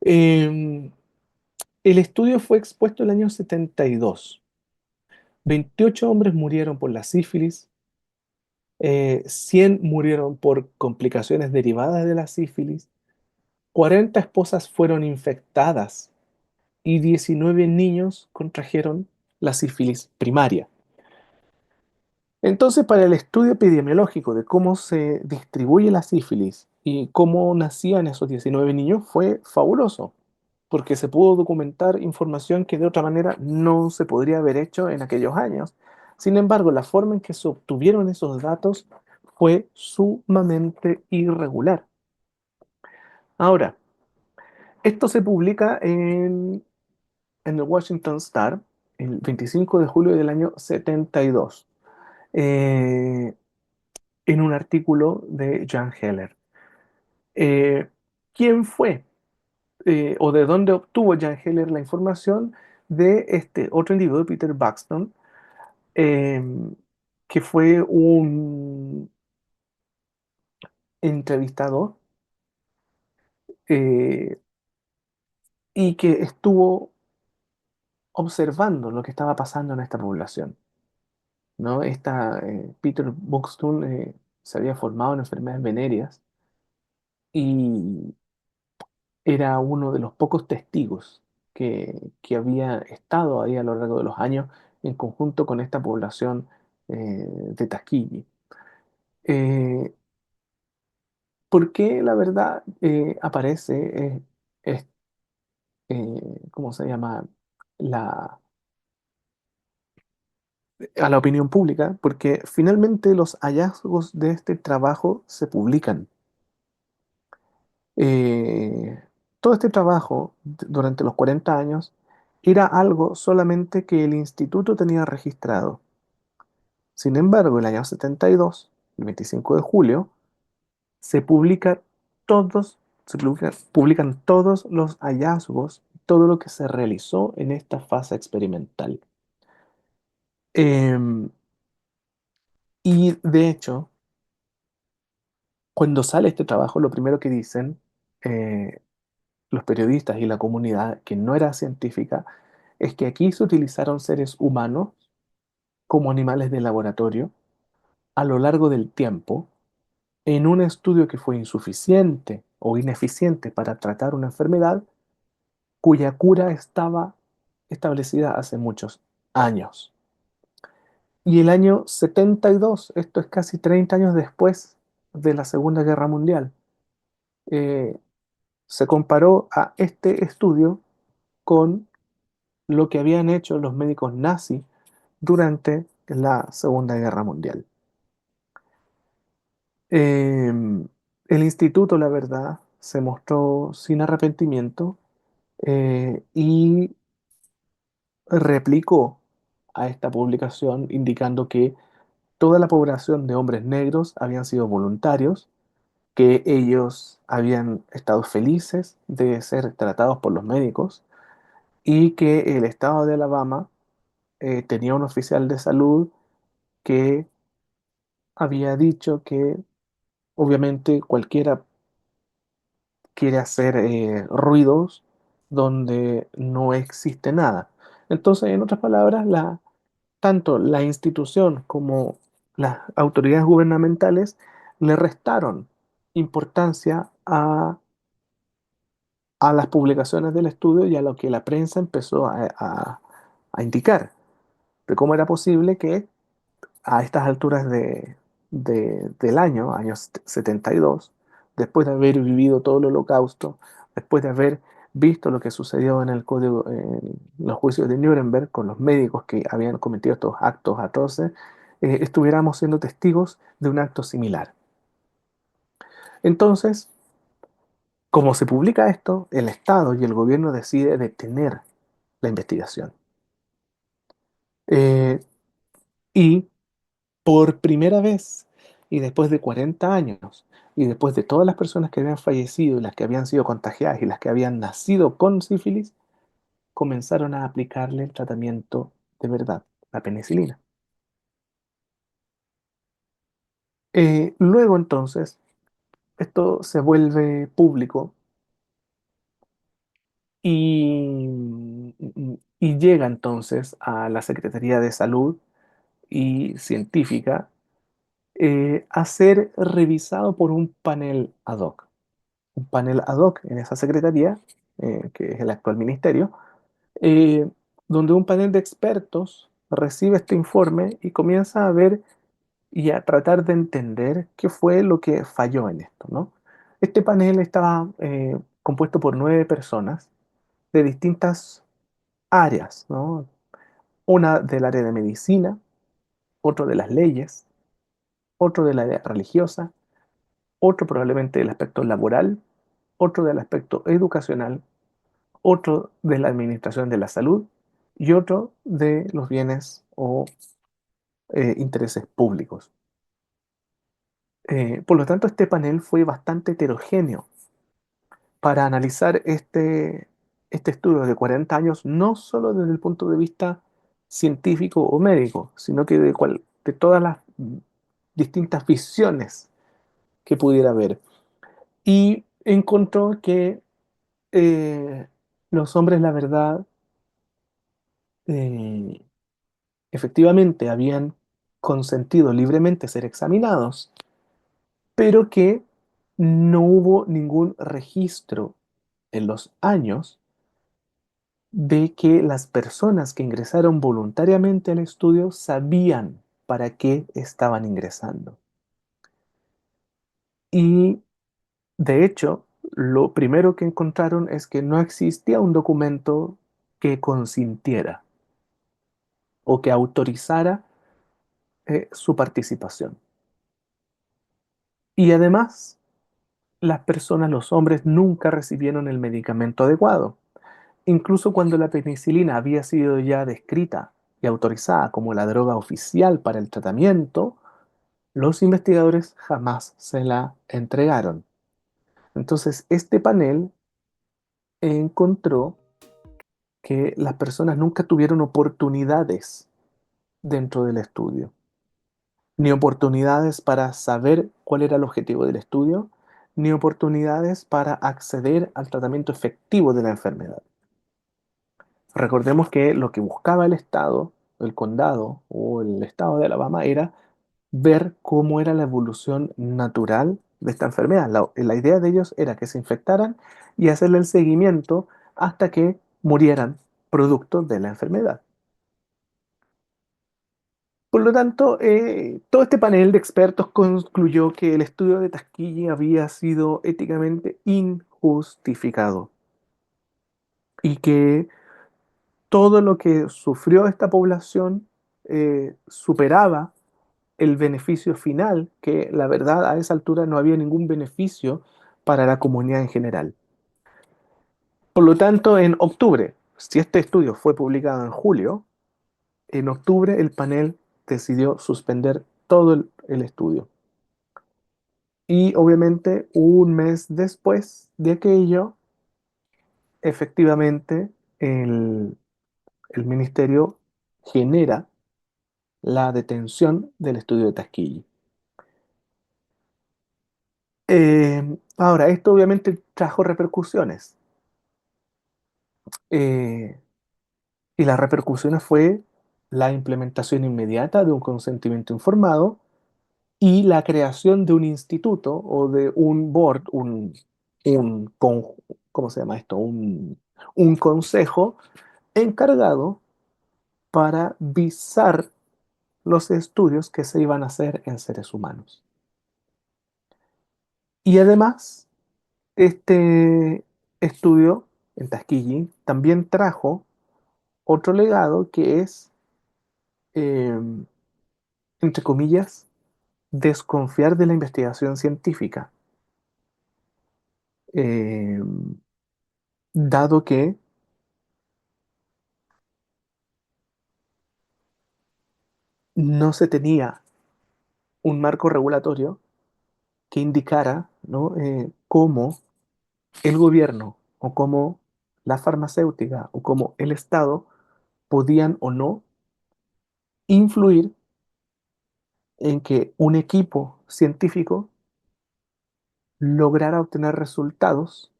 Eh, el estudio fue expuesto el año 72. 28 hombres murieron por la sífilis, 100 murieron por complicaciones derivadas de la sífilis, 40 esposas fueron infectadas y 19 niños contrajeron la sífilis primaria. Entonces, para el estudio epidemiológico de cómo se distribuye la sífilis y cómo nacían esos 19 niños fue fabuloso, porque se pudo documentar información que de otra manera no se podría haber hecho en aquellos años. Sin embargo, la forma en que se obtuvieron esos datos fue sumamente irregular. Ahora, esto se publica en el Washington Star el 25 de julio del año 72, eh, en un artículo de Jan Heller. Eh, ¿Quién fue o de dónde obtuvo Jan Heller la información de este otro individuo, Peter Buxton, eh, que fue un entrevistador eh, y que estuvo observando lo que estaba pasando en esta población? ¿No? Peter Buxton se había formado en enfermedades venéreas y era uno de los pocos testigos que había estado ahí a lo largo de los años en conjunto con esta población de Tuskegee. Eh, ¿Por qué la verdad aparece, ¿cómo se llama? La, a la opinión pública? Porque finalmente los hallazgos de este trabajo se publican. Eh, Todo este trabajo durante los 40 años era algo solamente que el instituto tenía registrado. Sin embargo, el año 72, el 25 de julio, se publica publican todos los hallazgos, todo lo que se realizó en esta fase experimental. Em, y de hecho, cuando sale este trabajo, lo primero que dicen eh, los periodistas y la comunidad que no era científica es que aquí se utilizaron seres humanos como animales de laboratorio a lo largo del tiempo en un estudio que fue insuficiente o ineficiente para tratar una enfermedad cuya cura estaba establecida hace muchos años. Y el año 72, esto es casi 30 años después de la Segunda Guerra Mundial, eh, se comparó a este estudio con lo que habían hecho los médicos nazis durante la Segunda Guerra Mundial. Eh, el instituto, la verdad, se mostró sin arrepentimiento y replicó a esta publicación indicando que toda la población de hombres negros habían sido voluntarios, que ellos habían estado felices de ser tratados por los médicos y que el estado de Alabama tenía un oficial de salud que había dicho que obviamente cualquiera quiere hacer ruidos donde no existe nada. Entonces, en otras palabras, tanto la institución como las autoridades gubernamentales le restaron importancia a las publicaciones del estudio y a lo que la prensa empezó a indicar de cómo era posible que a estas alturas del año, años 72, después de haber vivido todo el holocausto, después de haber visto lo que sucedió en el código, en los juicios de Nuremberg con los médicos que habían cometido estos actos atroces, estuviéramos siendo testigos de un acto similar. Entonces, como se publica esto, el Estado y el gobierno decide detener la investigación. Eh, y por primera vez, y después de 40 años, y después de todas las personas que habían fallecido, y las que habían sido contagiadas, y las que habían nacido con sífilis, comenzaron a aplicarle el tratamiento de verdad, la penicilina. Luego entonces, esto se vuelve público y llega entonces a la Secretaría de Salud y Científica a ser revisado por un panel ad hoc. Un panel ad hoc en esa secretaría, que es el actual ministerio, eh, donde un panel de expertos recibe este informe y comienza a ver y a tratar de entender qué fue lo que falló en esto, ¿no? Este panel estaba compuesto por 9 personas de distintas áreas, ¿no? Una del área de medicina, otro de las leyes, otro del área religiosa, otro probablemente del aspecto laboral, otro del aspecto educacional, otro de la administración de la salud y otro de los bienes o intereses públicos. Por lo tanto, este panel fue bastante heterogéneo para analizar este estudio de 40 años, no solo desde el punto de vista científico o médico, sino que de todas las distintas visiones que pudiera haber. Y encontró que eh, los hombres, la verdad, eh, efectivamente habían consentido libremente ser examinados, pero que no hubo ningún registro en los años de que las personas que ingresaron voluntariamente al estudio sabían para qué estaban ingresando. Y de hecho, lo primero que encontraron es que no existía un documento que consintiera o que autorizara su participación. Y además, las personas, los hombres, nunca recibieron el medicamento adecuado. Incluso cuando la penicilina había sido ya descrita y autorizada como la droga oficial para el tratamiento, los investigadores jamás se la entregaron. Entonces, este panel encontró que las personas nunca tuvieron oportunidades dentro del estudio, ni oportunidades para saber cuál era el objetivo del estudio, ni oportunidades para acceder al tratamiento efectivo de la enfermedad. Recordemos que lo que buscaba el Estado, el condado o el estado de Alabama era ver cómo era la evolución natural de esta enfermedad. La idea de ellos era que se infectaran y hacerle el seguimiento hasta que murieran producto de la enfermedad. Por lo tanto, todo este panel de expertos concluyó que el estudio de Tuskegee había sido éticamente injustificado y que todo lo que sufrió esta población superaba el beneficio final, que la verdad a esa altura no había ningún beneficio para la comunidad en general. Por lo tanto, en octubre, si este estudio fue publicado en julio, en octubre el panel decidió suspender todo el estudio. Y obviamente un mes después de aquello, efectivamente el ministerio genera la detención del estudio de Tuskegee. Ahora, esto obviamente trajo repercusiones. Eh, y las repercusiones fue la implementación inmediata de un consentimiento informado y la creación de un instituto o de un board, ¿cómo se llama esto? Un consejo encargado para visar los estudios que se iban a hacer en seres humanos. Y además, este estudio en Tuskegee también trajo otro legado que es, eh, entre comillas, desconfiar de la investigación científica, eh, dado que no se tenía un marco regulatorio que indicara, ¿no? Cómo el gobierno o cómo la farmacéutica o cómo el Estado podían o no influir en que un equipo científico lograra obtener resultados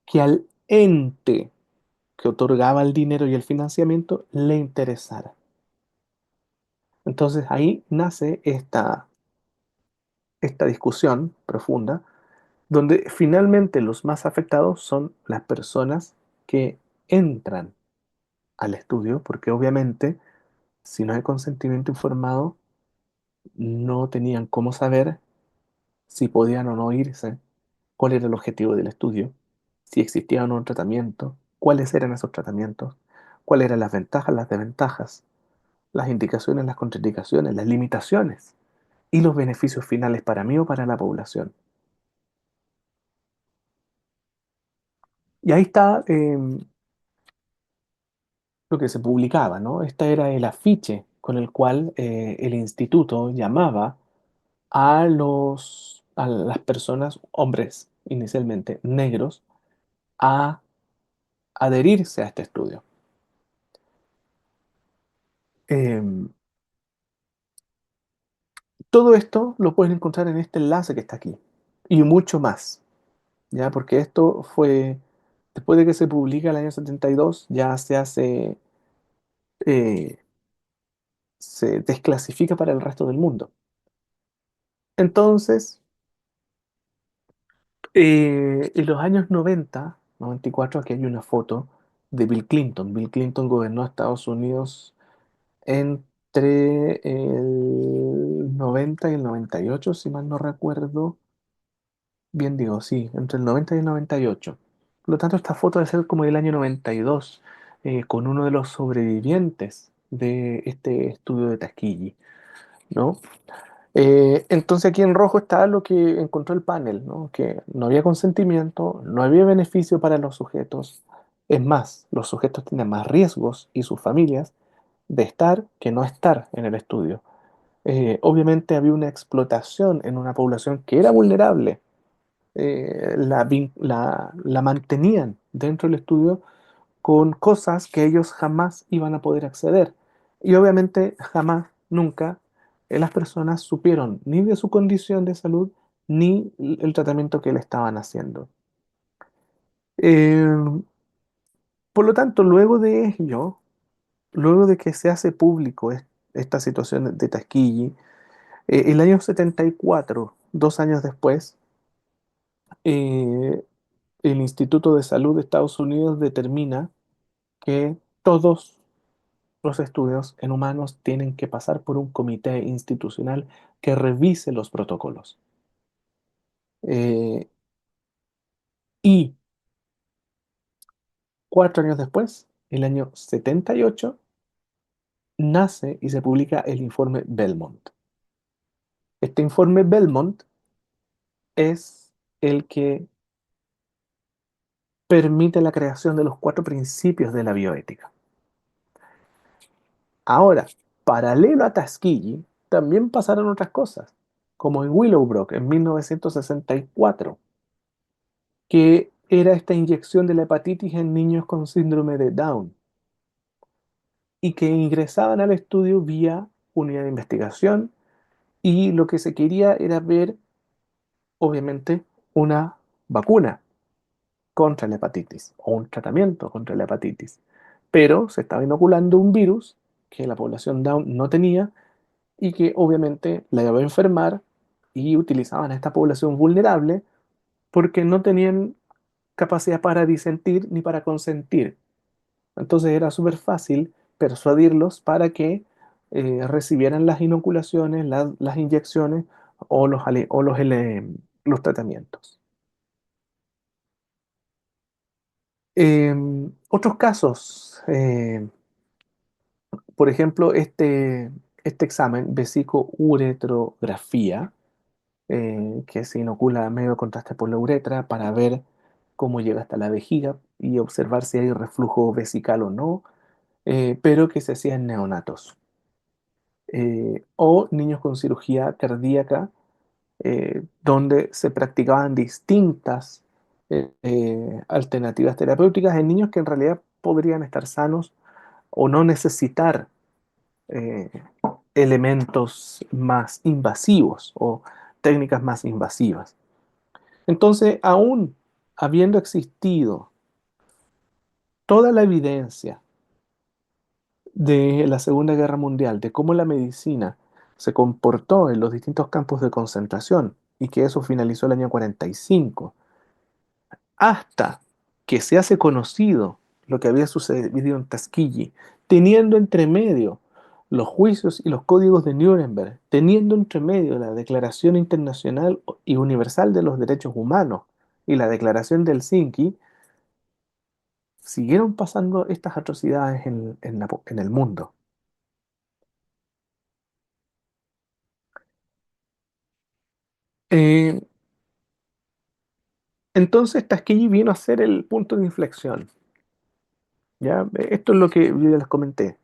que al ente que otorgaba el dinero y el financiamiento le interesara. Entonces ahí nace esta discusión profunda, donde finalmente los más afectados son las personas que entran al estudio, porque obviamente si no hay consentimiento informado, no tenían cómo saber si podían o no irse, cuál era el objetivo del estudio, si existía o no un tratamiento, cuáles eran esos tratamientos, cuáles eran las ventajas, las desventajas, las indicaciones, las contraindicaciones, las limitaciones y los beneficios finales para mí o para la población. Y ahí está lo que se publicaba, ¿no? Este era el afiche con el cual el instituto llamaba a las personas, hombres inicialmente negros, a adherirse a este estudio. Em, Todo esto lo pueden encontrar en este enlace que está aquí y mucho más, ¿ya? Porque esto fue, después de que se publica el año 72, ya eh, se desclasifica para el resto del mundo. Entonces, en los años 90, 94, aquí hay una foto de Bill Clinton. Bill Clinton gobernó Estados Unidos entre el 90 y el 98, si mal no recuerdo. Bien digo, sí, entre el 90 y el 98. Por lo tanto, esta foto debe ser como del año 92, con uno de los sobrevivientes de este estudio de Tuskegee, ¿no? Entonces aquí en rojo está lo que encontró el panel, ¿no? Que no había consentimiento, no había beneficio para los sujetos. Es más, los sujetos tienen más riesgos y sus familias de estar que no estar en el estudio. Obviamente había una explotación en una población que era vulnerable, la mantenían dentro del estudio con cosas que ellos jamás iban a poder acceder. Y obviamente jamás, nunca, las personas supieron ni de su condición de salud ni el tratamiento que le estaban haciendo. Eh, por lo tanto, luego de ello, luego de que se hace público esta situación de Tuskegee, el año 74, 2 años después, eh, el Instituto de Salud de Estados Unidos determina que todos los estudios en humanos tienen que pasar por un comité institucional que revise los protocolos. Eh, y 4 años después, el año 78, nace y se publica el informe Belmont. Este informe Belmont es el que permite la creación de los 4 principios de la bioética. Ahora, paralelo a Tuskegee, también pasaron otras cosas, como en Willowbrook en 1964, que era esta inyección de la hepatitis en niños con síndrome de Down y que ingresaban al estudio vía unidad de investigación y lo que se quería era ver, obviamente, una vacuna contra la hepatitis o un tratamiento contra la hepatitis. Pero se estaba inoculando un virus que la población Down no tenía y que obviamente la iba a enfermar y utilizaban a esta población vulnerable porque no tenían capacidad para disentir ni para consentir. Entonces era súper fácil persuadirlos para que recibieran las inoculaciones, las inyecciones o los tratamientos. Otros casos, por ejemplo, este examen, vesicouretrografía, que se inocula medio de contraste por la uretra para ver cómo llega hasta la vejiga y observar si hay reflujo vesical o no, pero que se hacía en neonatos. O niños con cirugía cardíaca, donde se practicaban distintas alternativas terapéuticas en niños que en realidad podrían estar sanos o no necesitar eh, elementos más invasivos o técnicas más invasivas. Entonces, aún habiendo existido toda la evidencia de la Segunda Guerra Mundial, de cómo la medicina se comportó en los distintos campos de concentración y que eso finalizó el año 45, hasta que se hace conocido lo que había sucedido en Tuskegee, teniendo entre medio los juicios y los códigos de Nuremberg, teniendo entre medio la Declaración Internacional y Universal de los Derechos Humanos y la Declaración de Helsinki, siguieron pasando estas atrocidades en el mundo. Eh, entonces Tuskegee vino a ser el punto de inflexión. ¿Ya? Esto es lo que yo ya les comenté.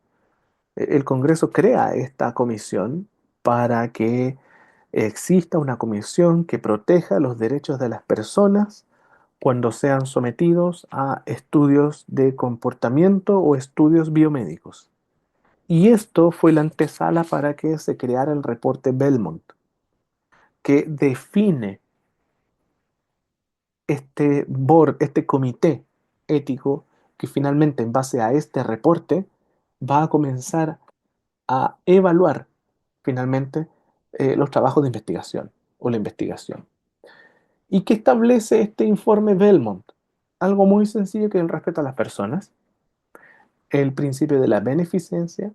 El Congreso crea esta comisión para que exista una comisión que proteja los derechos de las personas cuando sean sometidos a estudios de comportamiento o estudios biomédicos. Y esto fue la antesala para que se creara el reporte Belmont, que define este board, este comité ético, que finalmente en base a este reporte va a comenzar a evaluar finalmente los trabajos de investigación o la investigación. ¿Y qué establece este informe Belmont? Algo muy sencillo, que es el respeto a las personas, el principio de la beneficencia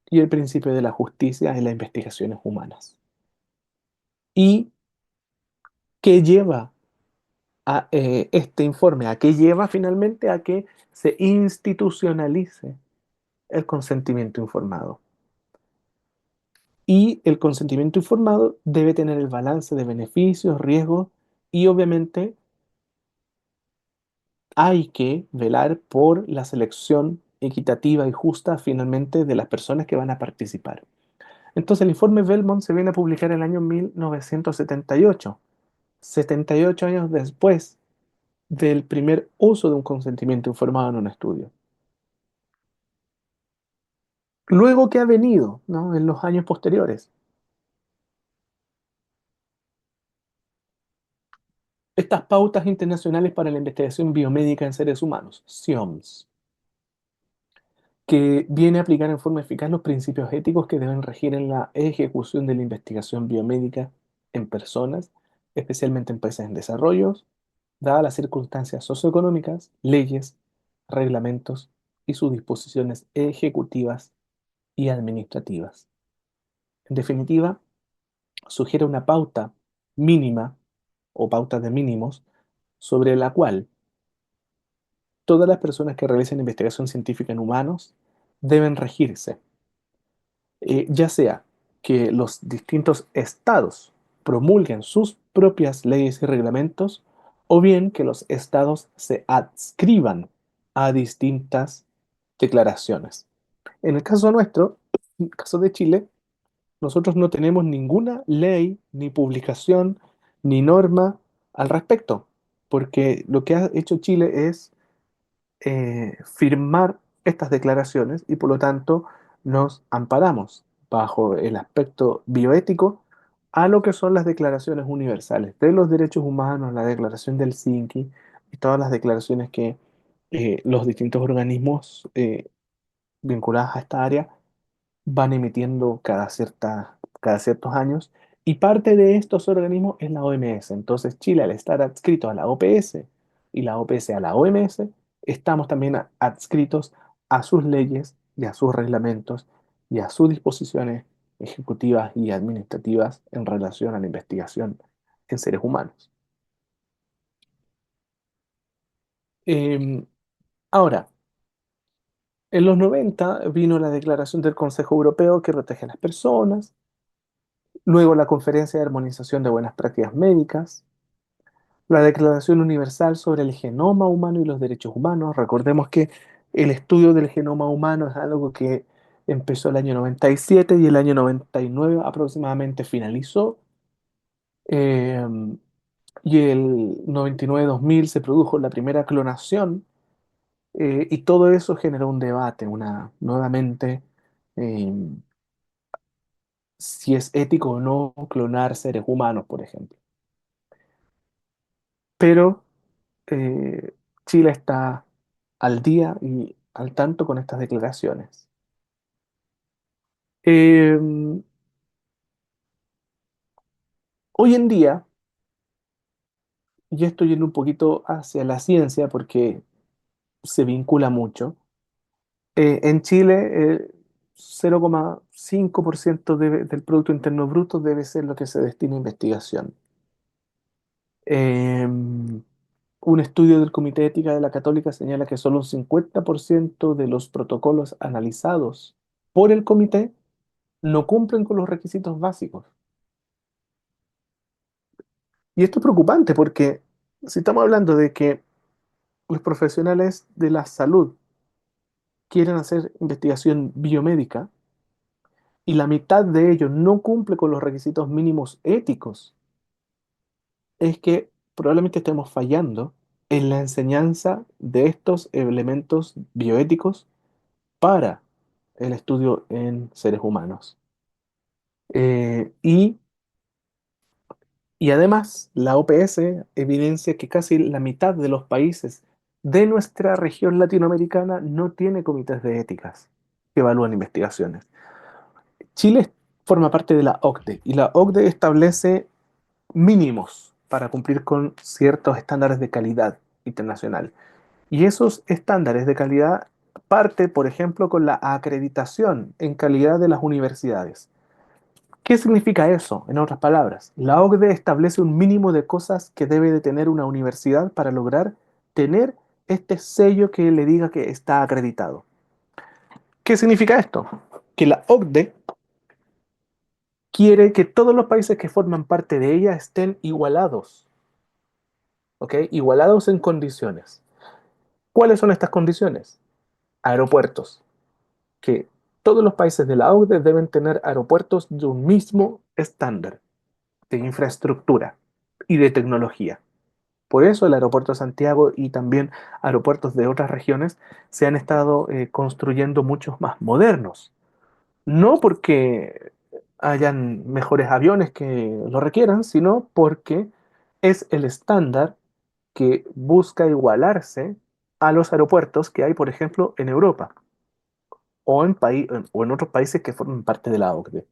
y el principio de la justicia en las investigaciones humanas. ¿Y qué lleva a este informe? ¿A qué lleva finalmente? A que se institucionalice el consentimiento informado. Y el consentimiento informado debe tener el balance de beneficios, riesgos y obviamente hay que velar por la selección equitativa y justa finalmente de las personas que van a participar. Entonces el informe Belmont se viene a publicar en el año 1978, 78 años después del primer uso de un consentimiento informado en un estudio. Luego, ¿qué ha venido, ¿no?, en los años posteriores? Estas pautas internacionales para la investigación biomédica en seres humanos, SIOMS, que viene a aplicar en forma eficaz los principios éticos que deben regir en la ejecución de la investigación biomédica en personas, especialmente en países en desarrollo, dadas las circunstancias socioeconómicas, leyes, reglamentos y sus disposiciones ejecutivas y administrativas. En definitiva, sugiere una pauta mínima o pauta de mínimos sobre la cual todas las personas que realicen investigación científica en humanos deben regirse, ya sea que los distintos estados promulguen sus propias leyes y reglamentos, o bien que los estados se adscriban a distintas declaraciones. En el caso nuestro, en el caso de Chile, nosotros no tenemos ninguna ley, ni publicación, ni norma al respecto, porque lo que ha hecho Chile es firmar estas declaraciones y por lo tanto nos amparamos bajo el aspecto bioético a lo que son las declaraciones universales de los derechos humanos, la declaración del Helsinki y todas las declaraciones que los distintos organismos vinculados a esta área van emitiendo cada ciertos años, y parte de estos organismos es la OMS. Entonces Chile, al estar adscrito a la OPS, y la OPS a la OMS, estamos también adscritos a sus leyes y a sus reglamentos y a sus disposiciones ejecutivas y administrativas en relación a la investigación en seres humanos. Eh, Ahora, en los 90 vino la Declaración del Consejo Europeo que protege a las personas, luego la Conferencia de Armonización de Buenas Prácticas Médicas, la Declaración Universal sobre el Genoma Humano y los Derechos Humanos. Recordemos que el estudio del genoma humano es algo que empezó el año 97 y el año 99 aproximadamente finalizó. Eh, y el 99-2000 se produjo la primera clonación, y todo eso generó un debate, nuevamente, eh, si es ético o no clonar seres humanos, por ejemplo. Pero eh, Chile está al día y al tanto con estas declaraciones. Eh, Hoy en día, y estoy yendo un poquito hacia la ciencia porque se vincula mucho, en Chile 0,5% del Producto Interno Bruto debe ser lo que se destina a investigación. Un estudio del Comité de Ética de la Católica señala que solo un 50% de los protocolos analizados por el comité no cumplen con los requisitos básicos. Y esto es preocupante porque si estamos hablando de que los profesionales de la salud quieren hacer investigación biomédica y la mitad de ellos no cumple con los requisitos mínimos éticos, es que probablemente estemos fallando en la enseñanza de estos elementos bioéticos para el estudio en seres humanos. Eh, y, y además, la OPS evidencia que casi la mitad de los países de nuestra región latinoamericana no tiene comités de éticas que evalúan investigaciones. Chile forma parte de la OCDE y la OCDE establece mínimos para cumplir con ciertos estándares de calidad internacional. Y esos estándares de calidad parte, por ejemplo, con la acreditación en calidad de las universidades. ¿Qué significa eso? En otras palabras, la OCDE establece un mínimo de cosas que debe de tener una universidad para lograr tener este sello que le diga que está acreditado. ¿Qué significa esto? Que la OCDE quiere que todos los países que forman parte de ella estén igualados, ¿ok? Igualados en condiciones. ¿Cuáles son estas condiciones? Aeropuertos, que todos los países de la OCDE deben tener aeropuertos de un mismo estándar de infraestructura y de tecnología. Por eso el aeropuerto de Santiago y también aeropuertos de otras regiones se han estado construyendo muchos más modernos. No porque hayan mejores aviones que lo requieran, sino porque es el estándar que busca igualarse a los aeropuertos que hay, por ejemplo, en Europa o en otros países que forman parte de la OCDE.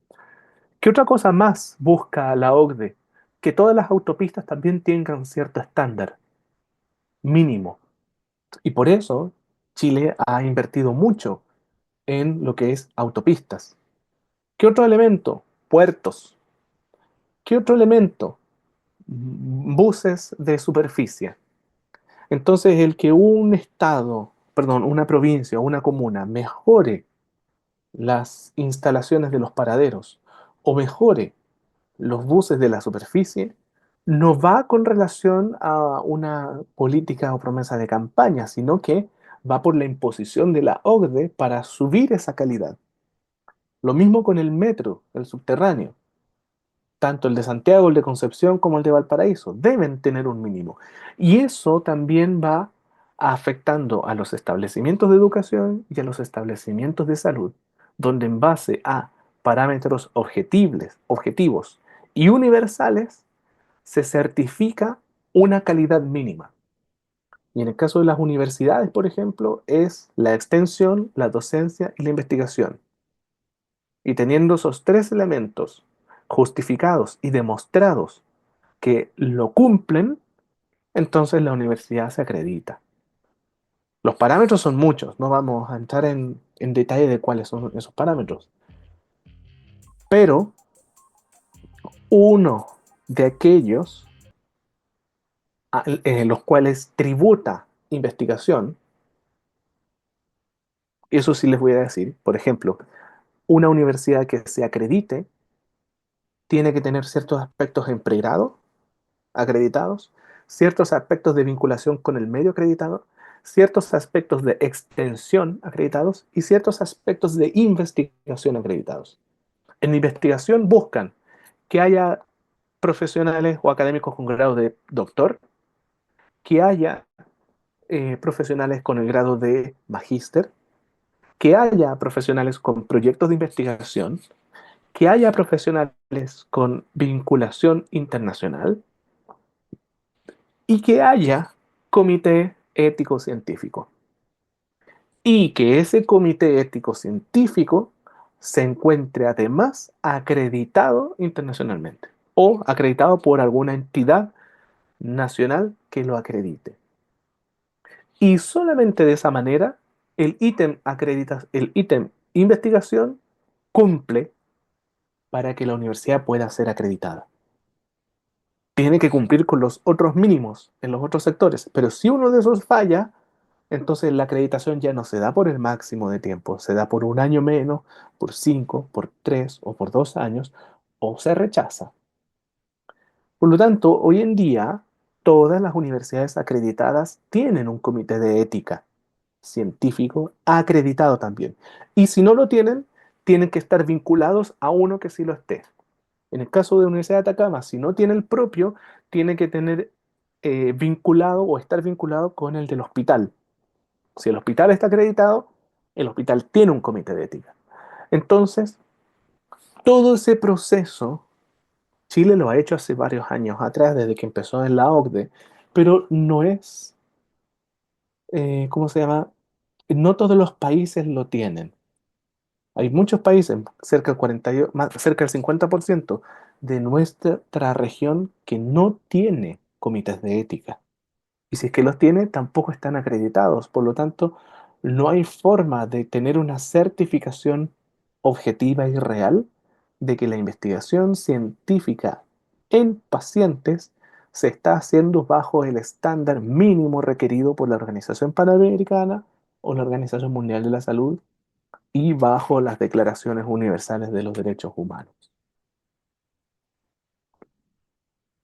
¿Qué otra cosa más busca la OCDE? Que todas las autopistas también tengan cierto estándar mínimo. Y por eso Chile ha invertido mucho en lo que es autopistas. ¿Qué otro elemento? Puertos. ¿Qué otro elemento? Buses de superficie. Entonces, el que un estado, perdón, una provincia o una comuna mejore las instalaciones de los paraderos o mejore los buses de la superficie, no va con relación a una política o promesa de campaña, sino que va por la imposición de la OCDE para subir esa calidad. Lo mismo con el metro, el subterráneo. Tanto el de Santiago, el de Concepción como el de Valparaíso deben tener un mínimo. Y eso también va afectando a los establecimientos de educación y a los establecimientos de salud, donde en base a parámetros objetivos y universales se certifica una calidad mínima. Y en el caso de las universidades, por ejemplo, es la extensión, la docencia y la investigación. Y teniendo esos tres elementos justificados y demostrados que lo cumplen, entonces la universidad se acredita. Los parámetros son muchos, no vamos a entrar en detalle de cuáles son esos parámetros, pero uno de aquellos los cuales tributa investigación, eso sí les voy a decir, por ejemplo, una universidad que se acredite tiene que tener ciertos aspectos en pregrado acreditados, ciertos aspectos de vinculación con el medio acreditado, ciertos aspectos de extensión acreditados y ciertos aspectos de investigación acreditados. En investigación buscan que haya profesionales o académicos con grado de doctor, que haya profesionales con el grado de magíster, que haya profesionales con proyectos de investigación, que haya profesionales con vinculación internacional y que haya comité ético científico. Y que ese comité ético científico se encuentre además acreditado internacionalmente o acreditado por alguna entidad nacional que lo acredite. Y solamente de esa manera el ítem investigación cumple para que la universidad pueda ser acreditada. Tiene que cumplir con los otros mínimos en los otros sectores, pero si uno de esos falla, entonces la acreditación ya no se da por el máximo de tiempo, se da por un año menos, por 5, por 3 o por 2 años, o se rechaza. Por lo tanto, hoy en día, todas las universidades acreditadas tienen un comité de ética científico acreditado también. Y si no lo tienen, tienen que estar vinculados a uno que sí lo esté. En el caso de la Universidad de Atacama, si no tiene el propio, tiene que tener vinculado o estar vinculado con el del hospital. Si el hospital está acreditado, el hospital tiene un comité de ética. Entonces, todo ese proceso, Chile lo ha hecho hace varios años atrás, desde que empezó en la OCDE, pero no es, ¿cómo se llama? No todos los países lo tienen. Hay muchos países, cerca del 40, cerca del 50% de nuestra región que no tiene comités de ética. Y si es que los tiene, tampoco están acreditados. Por lo tanto, no hay forma de tener una certificación objetiva y real de que la investigación científica en pacientes se está haciendo bajo el estándar mínimo requerido por la Organización Panamericana o la Organización Mundial de la Salud y bajo las declaraciones universales de los derechos humanos.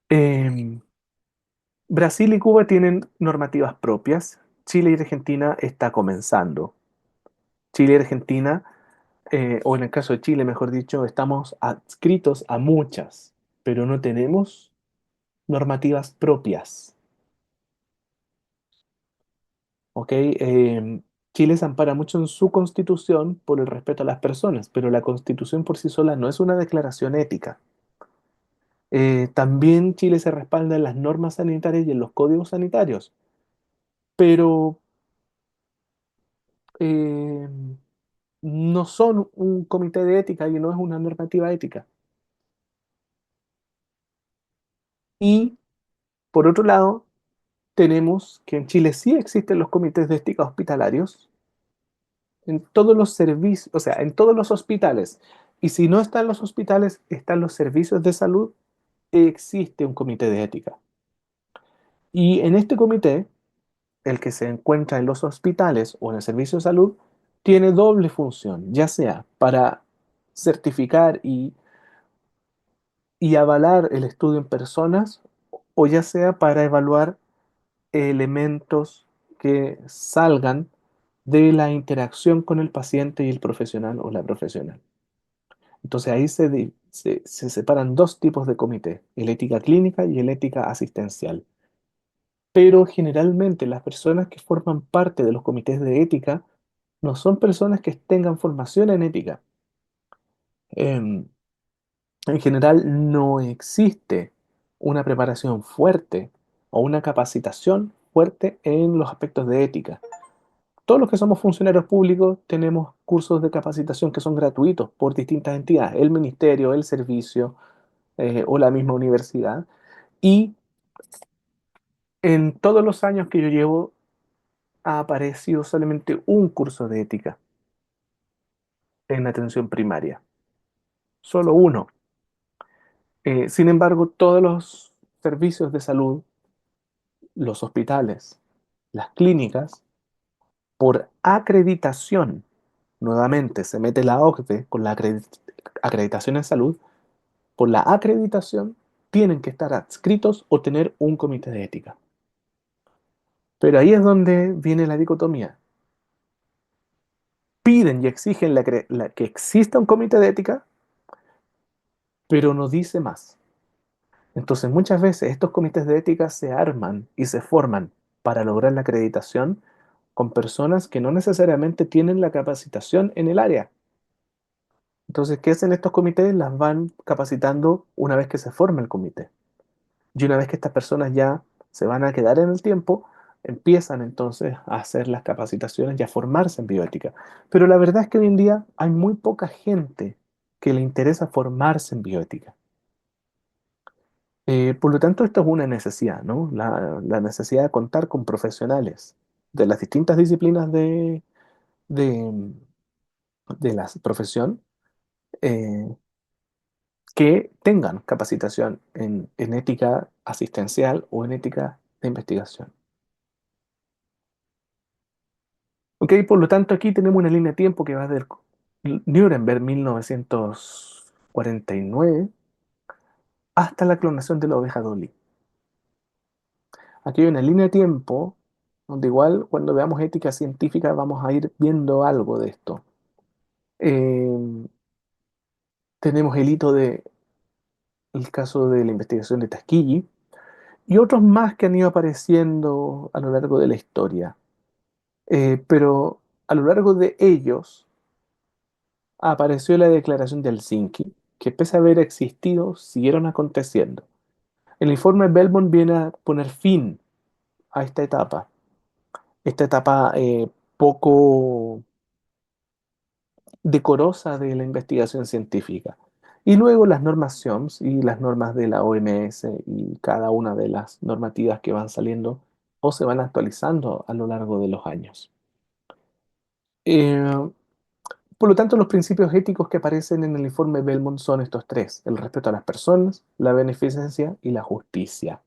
Eh, Brasil y Cuba tienen normativas propias. Chile y Argentina está comenzando. Chile y Argentina, o en el caso de Chile, mejor dicho, estamos adscritos a muchas, pero no tenemos normativas propias. ¿Ok? Chile se ampara mucho en su constitución por el respeto a las personas, pero la constitución por sí sola no es una declaración ética. También Chile se respalda en las normas sanitarias y en los códigos sanitarios, pero eh, no son un comité de ética y no es una normativa ética. Y por otro lado, tenemos que en Chile sí existen los comités de ética hospitalarios en todos los servicios, o sea, en todos los hospitales. Y si no están los hospitales, están los servicios de salud, existe un comité de ética. Y en este comité el que se encuentra en los hospitales o en el servicio de salud tiene doble función, ya sea para certificar y avalar el estudio en personas o ya sea para evaluar elementos que salgan de la interacción con el paciente y el profesional o la profesional. Entonces ahí se separan dos tipos de comité, el ética clínica y el ética asistencial. Pero generalmente las personas que forman parte de los comités de ética no son personas que tengan formación en ética. Em, en general no existe una preparación fuerte o una capacitación fuerte en los aspectos de ética. Todos los que somos funcionarios públicos tenemos cursos de capacitación que son gratuitos por distintas entidades, el ministerio, el servicio o la misma universidad. Y En todos los años que yo llevo ha aparecido solamente un curso de ética en atención primaria, solo uno. Sin embargo, todos los servicios de salud, los hospitales, las clínicas, por acreditación, nuevamente se mete la OCDE con la acreditación en salud, por la acreditación tienen que estar adscritos o tener un comité de ética. Pero ahí es donde viene la dicotomía. Piden y exigen que exista un comité de ética, pero no dice más. Entonces muchas veces estos comités de ética se arman y se forman para lograr la acreditación con personas que no necesariamente tienen la capacitación en el área. Entonces, ¿qué hacen estos comités? Las van capacitando una vez que se forma el comité. Y una vez que estas personas ya se van a quedar en el tiempo, empiezan entonces a hacer las capacitaciones y a formarse en bioética. Pero la verdad es que hoy en día hay muy poca gente que le interesa formarse en bioética. Por lo tanto, esto es una necesidad, ¿no? La necesidad de contar con profesionales de las distintas disciplinas de, de la profesión eh, que tengan capacitación en ética asistencial o en ética de investigación. Ok, por lo tanto, aquí tenemos una línea de tiempo que va desde Nuremberg 1949 hasta la clonación de la oveja Dolly. Aquí hay una línea de tiempo donde igual cuando veamos ética científica vamos a ir viendo algo de esto. Eh, tenemos el hito de el caso de la investigación de Tuskegee y otros más que han ido apareciendo a lo largo de la historia. Pero a lo largo de ellos apareció la Declaración de Helsinki, que pese a haber existido, siguieron aconteciendo. El informe Belmont viene a poner fin a esta etapa poco decorosa de la investigación científica. Y luego las normas SIOMS y las normas de la OMS y cada una de las normativas que van saliendo o se van actualizando a lo largo de los años. Eh, por lo tanto, los principios éticos que aparecen en el informe Belmont son estos tres: el respeto a las personas, la beneficencia y la justicia.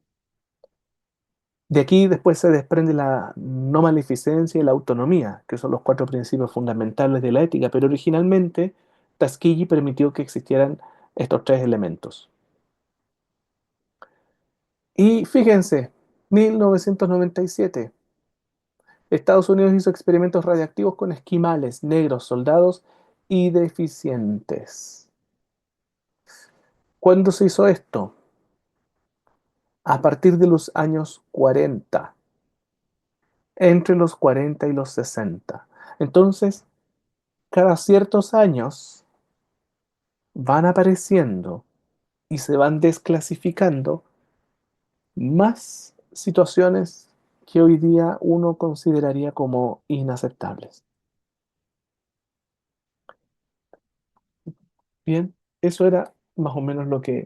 De aquí después se desprende la no maleficencia y la autonomía, que son los cuatro principios fundamentales de la ética, pero originalmente Tuskegee permitió que existieran estos tres elementos. Y fíjense, 1997, Estados Unidos hizo experimentos radiactivos con esquimales, negros, soldados y deficientes. ¿Cuándo se hizo esto? A partir de los años 40, entre los 40 y los 60. Entonces, cada ciertos años van apareciendo y se van desclasificando más situaciones que hoy día uno consideraría como inaceptables. Bien, eso era más o menos lo que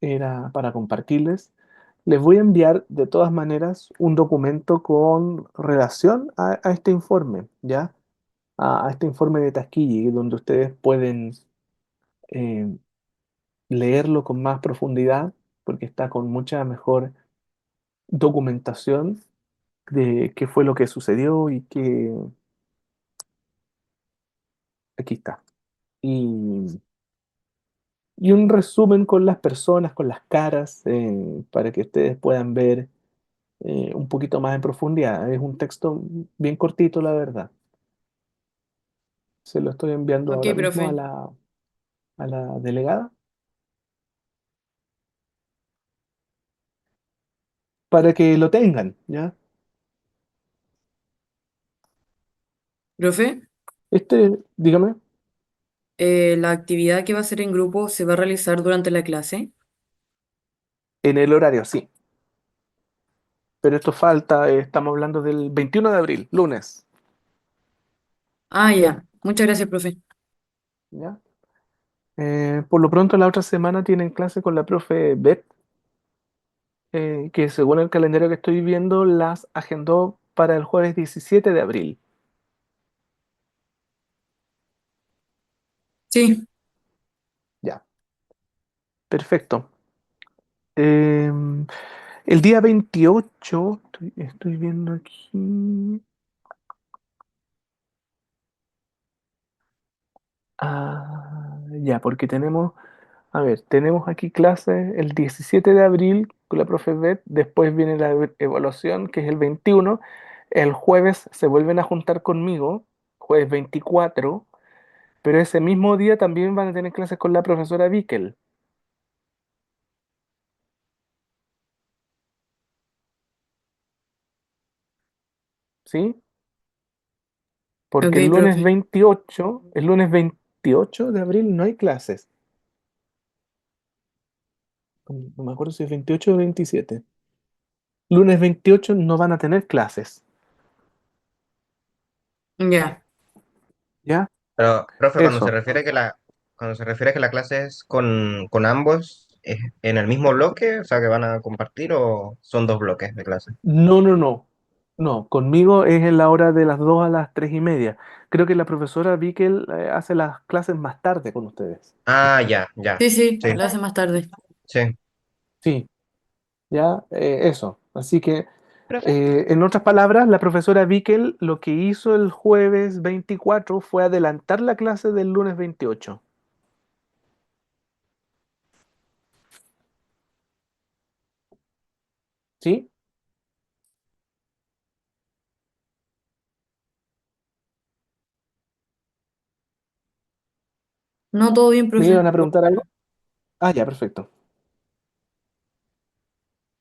era para compartirles. Les voy a enviar de todas maneras un documento con relación a este informe, ¿ya? A este informe de Tuskegee, donde ustedes pueden eh, leerlo con más profundidad, porque está con mucha mejor documentación de qué fue lo que sucedió y que aquí está. Y, y un resumen con las personas, con las caras, para que ustedes puedan ver un poquito más en profundidad. Es un texto bien cortito, la verdad. Se lo estoy enviando Ok, ahora mismo profe. a la delegada para que lo tengan, ¿ya? Profe, Dígame, la actividad que va a ser en grupo se va a realizar durante la clase. en el horario, sí. Pero esto falta, estamos hablando del 21 de abril, lunes, Ah, ya. Muchas gracias, profe. ¿ya? Por lo pronto, la otra semana tienen clase con la profe Beth, que según el calendario que estoy viendo, las agendó para el jueves 17 de abril. Sí, Ya, perfecto. Em, el día 28 estoy viendo aquí. Ya, porque tenemos, a ver, tenemos aquí clases el 17 de abril con la profe Beth, después viene la evaluación, que es el 21. El jueves se vuelven a juntar conmigo, jueves 24, pero ese mismo día también van a tener clases con la profesora Bickel, ¿sí? Porque ok, profe. el lunes 28 de abril no hay clases. No me acuerdo si es 28 o 27. Lunes 28 no van a tener clases, Ya. ¿ya? Pero, profe, Eso. cuando se refiere a que la clase es con ambos, ¿es en el mismo bloque? O sea, que van a compartir o son dos bloques de clase. No, no, no. No, conmigo es en la hora de las 2 a las 3 y media. Creo que la profesora Bickel hace las clases más tarde con ustedes. Ah, ya, ya. Sí, sí, Sí, lo hace más tarde. sí. Sí, ya, eso. Así que, Profe, en otras palabras, la profesora Bickel lo que hizo el jueves 24 fue adelantar la clase del lunes 28. ¿Sí? No, todo bien, ¿Me profe. iban a preguntar algo? Ah, ya, perfecto.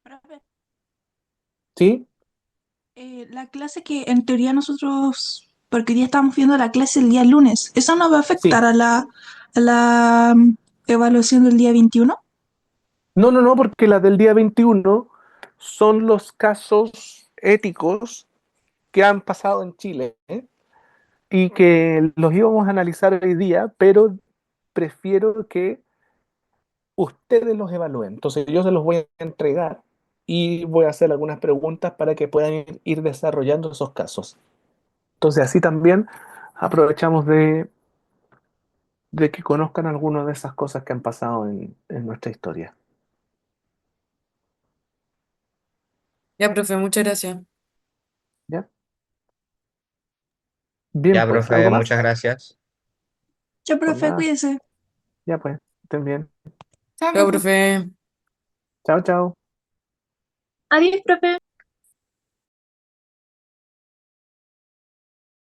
profe, ¿Sí? la clase que en teoría nosotros, porque hoy día estamos viendo la clase el día lunes, ¿eso no va a afectar Sí. a la evaluación del día 21? No, no, no, porque las del día 21 son los casos éticos que han pasado en Chile, ¿eh? Y que los íbamos a analizar hoy día, pero prefiero que ustedes los evalúen. Entonces yo se los voy a entregar y voy a hacer algunas preguntas para que puedan ir desarrollando esos casos. Entonces así también aprovechamos de que conozcan algunas de esas cosas que han pasado en nuestra historia. Ya, profe, muchas gracias. ¿Ya? Bien, Ya, pues, profe, ¿algo muchas más? gracias. Ya, Por profe, nada. cuídese. Ya pues, estén bien. Chao, Chao, profe. profe. Chao, chao. Adiós, profe.